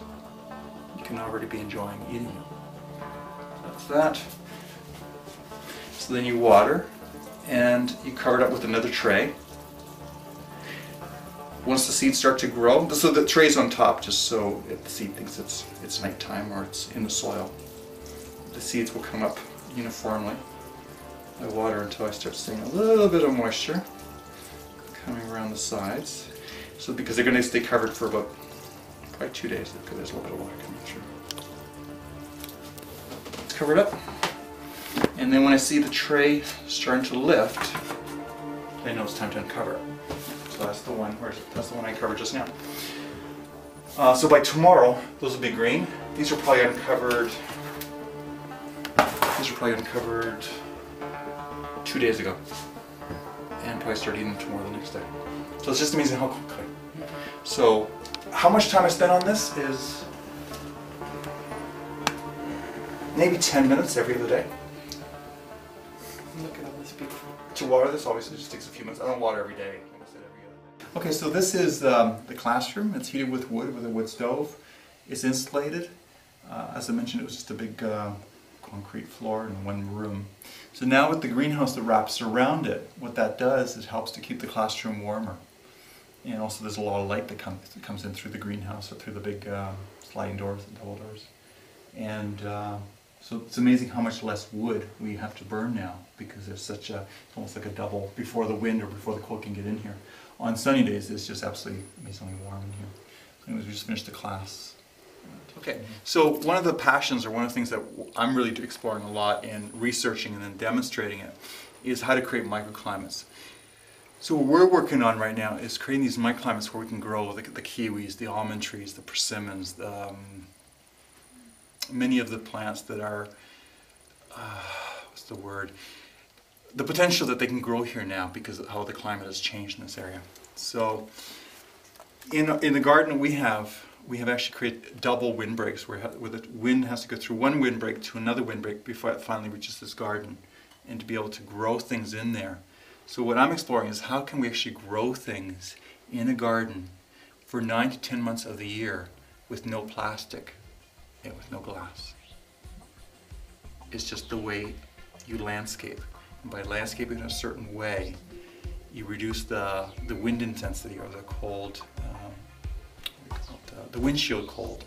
Speaker 17: you can already be enjoying eating it. That's that. So then you water, and you cover it up with another tray. Once the seeds start to grow, so the tray's on top just so if the seed thinks it's nighttime or it's in the soil, the seeds will come up uniformly. I water until I start seeing a little bit of moisture coming around the sides. So because they're going to stay covered for about probably 2 days because there's a little bit of water coming through. It's covered up. And then when I see the tray starting to lift, I know it's time to uncover it. So that's the one I covered just now. So by tomorrow, those will be green. These are probably uncovered. 2 days ago, and probably start eating them tomorrow the next day. So it's just amazing how quickly. So how much time I spend on this is maybe 10 minutes every other day.
Speaker 9: Look at all this beautiful.
Speaker 17: To water this obviously just takes a few minutes. I don't water every day. Like I said, every other. Okay, so this is the classroom. It's heated with wood, with a wood stove. It's insulated. As I mentioned, it was just a big concrete floor in one room. So now with the greenhouse that wraps around it, what that does is it helps to keep the classroom warmer. And also there's a lot of light that comes in through the greenhouse or through the big sliding doors and double doors. And so it's amazing how much less wood we have to burn now because there's such a, it's almost like a double before the wind or before the cold can get in here. On sunny days it's just absolutely amazingly warm in here. So anyways, we just finished the class. Okay, so one of the passions or one of the things that I'm really exploring a lot in researching and then demonstrating it is how to create microclimates. So what we're working on right now is creating these microclimates where we can grow the kiwis, the almond trees, the persimmons, many of the plants that are, what's the word? The potential that they can grow here now because of how the climate has changed in this area. So in the garden we have actually created double windbreaks where the wind has to go through one windbreak to another windbreak before it finally reaches this garden, and to be able to grow things in there. So what I'm exploring is how can we actually grow things in a garden for 9 to 10 months of the year with no plastic and with no glass. It's just the way you landscape. And by landscaping in a certain way, you reduce the wind intensity or the cold, the windshield cold,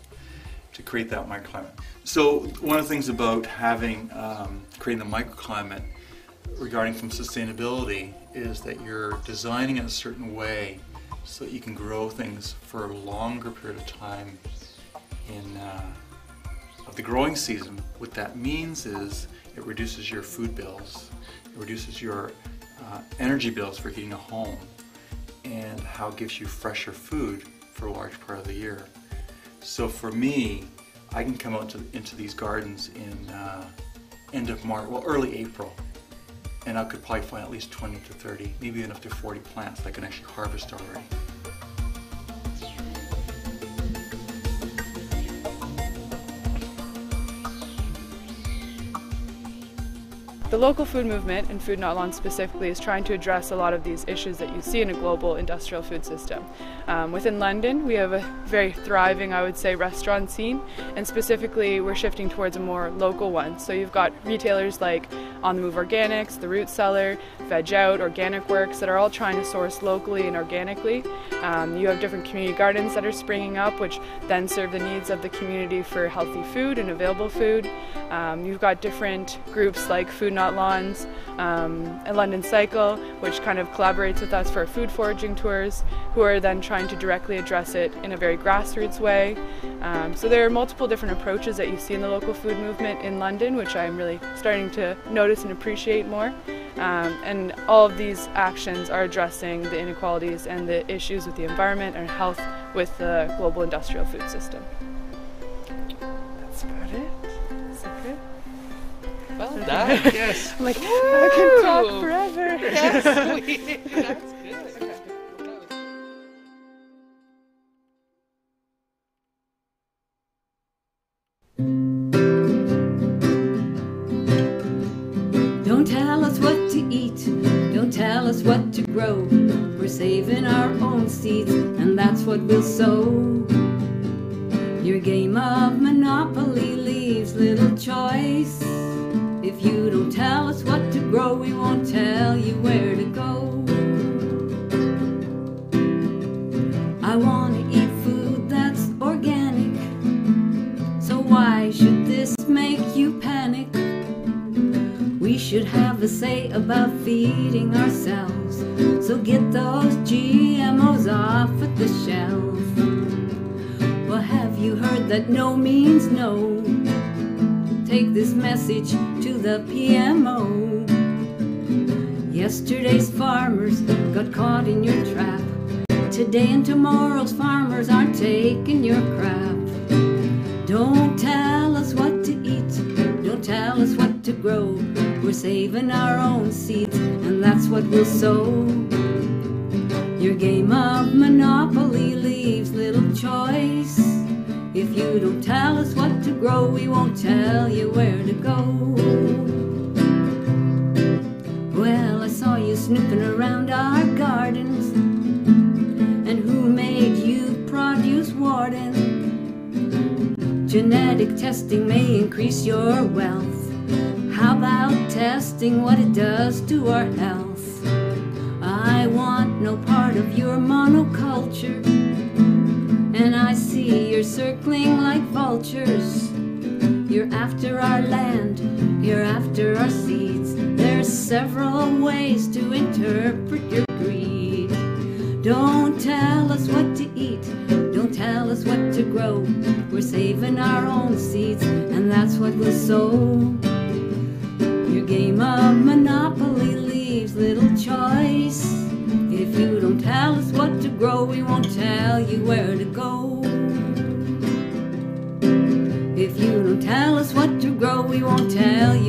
Speaker 17: to create that microclimate. So one of the things about having creating the microclimate regarding from sustainability is that you're designing it a certain way so that you can grow things for a longer period of time in of the growing season. What that means is it reduces your food bills, it reduces your energy bills for heating a home, and how it gives you fresher food for a large part of the year. So for me, I can come out into these gardens end of March, well, early April. And I could probably find at least 20 to 30, maybe even up to 40 plants that I can actually harvest already.
Speaker 1: The local food movement, and Food Not Lawns specifically, is trying to address a lot of these issues that you see in a global industrial food system. Within London, we have a very thriving, I would say, restaurant scene, and specifically we're shifting towards a more local one. So you've got retailers like On the Move Organics, The Root Cellar, Veg Out, Organic Works that are all trying to source locally and organically. You have different community gardens that are springing up, which then serve the needs of the community for healthy food and available food. You've got different groups like Food Not Lawns, and London Cycle, which kind of collaborates with us for our food foraging tours, who are then trying to directly address it in a very grassroots way. So there are multiple different approaches that you see in the local food movement in London, which I'm really starting to notice and appreciate more. And all of these actions are addressing the inequalities and the issues with the environment and health with the global industrial food system. That's about it. Is that good?
Speaker 9: Well done, yes.
Speaker 1: I'm like, I can talk forever.
Speaker 9: Yes, that's good. Okay.
Speaker 18: Don't tell us what to eat, don't tell us what to grow. We're saving our own seeds, and that's what we'll sow. Your game of Monopoly leaves little choice. If you don't tell us what to grow, we won't tell you where to go. I want to eat food that's organic, so why should this make you panic? We should have a say about feeding ourselves, so get those GMOs off at the shelf. Well, have you heard that no means no? Take this message to the PMO. Yesterday's farmers got caught in your trap. Today and tomorrow's farmers aren't taking your crap. Don't tell us what to eat, don't tell us what to grow. We're saving our own seeds, and that's what we'll sow. Your game of Monopoly leaves little choice. If you don't tell us what to grow, we won't tell you where to go. Well, I saw you snooping around our gardens, and who made you produce warden? Genetic testing may increase your wealth. How about testing what it does to our health? I want no part of your monoculture, and I see you're circling like vultures. You're after our land, you're after our seeds. There's several ways to interpret your greed. Don't tell us what to eat, don't tell us what to grow. We're saving our own seeds, and that's what we'll sow. Your game of Monopoly leaves little choice. If you don't tell us what to grow, we won't tell you where to go. If you don't tell us what to grow, we won't tell you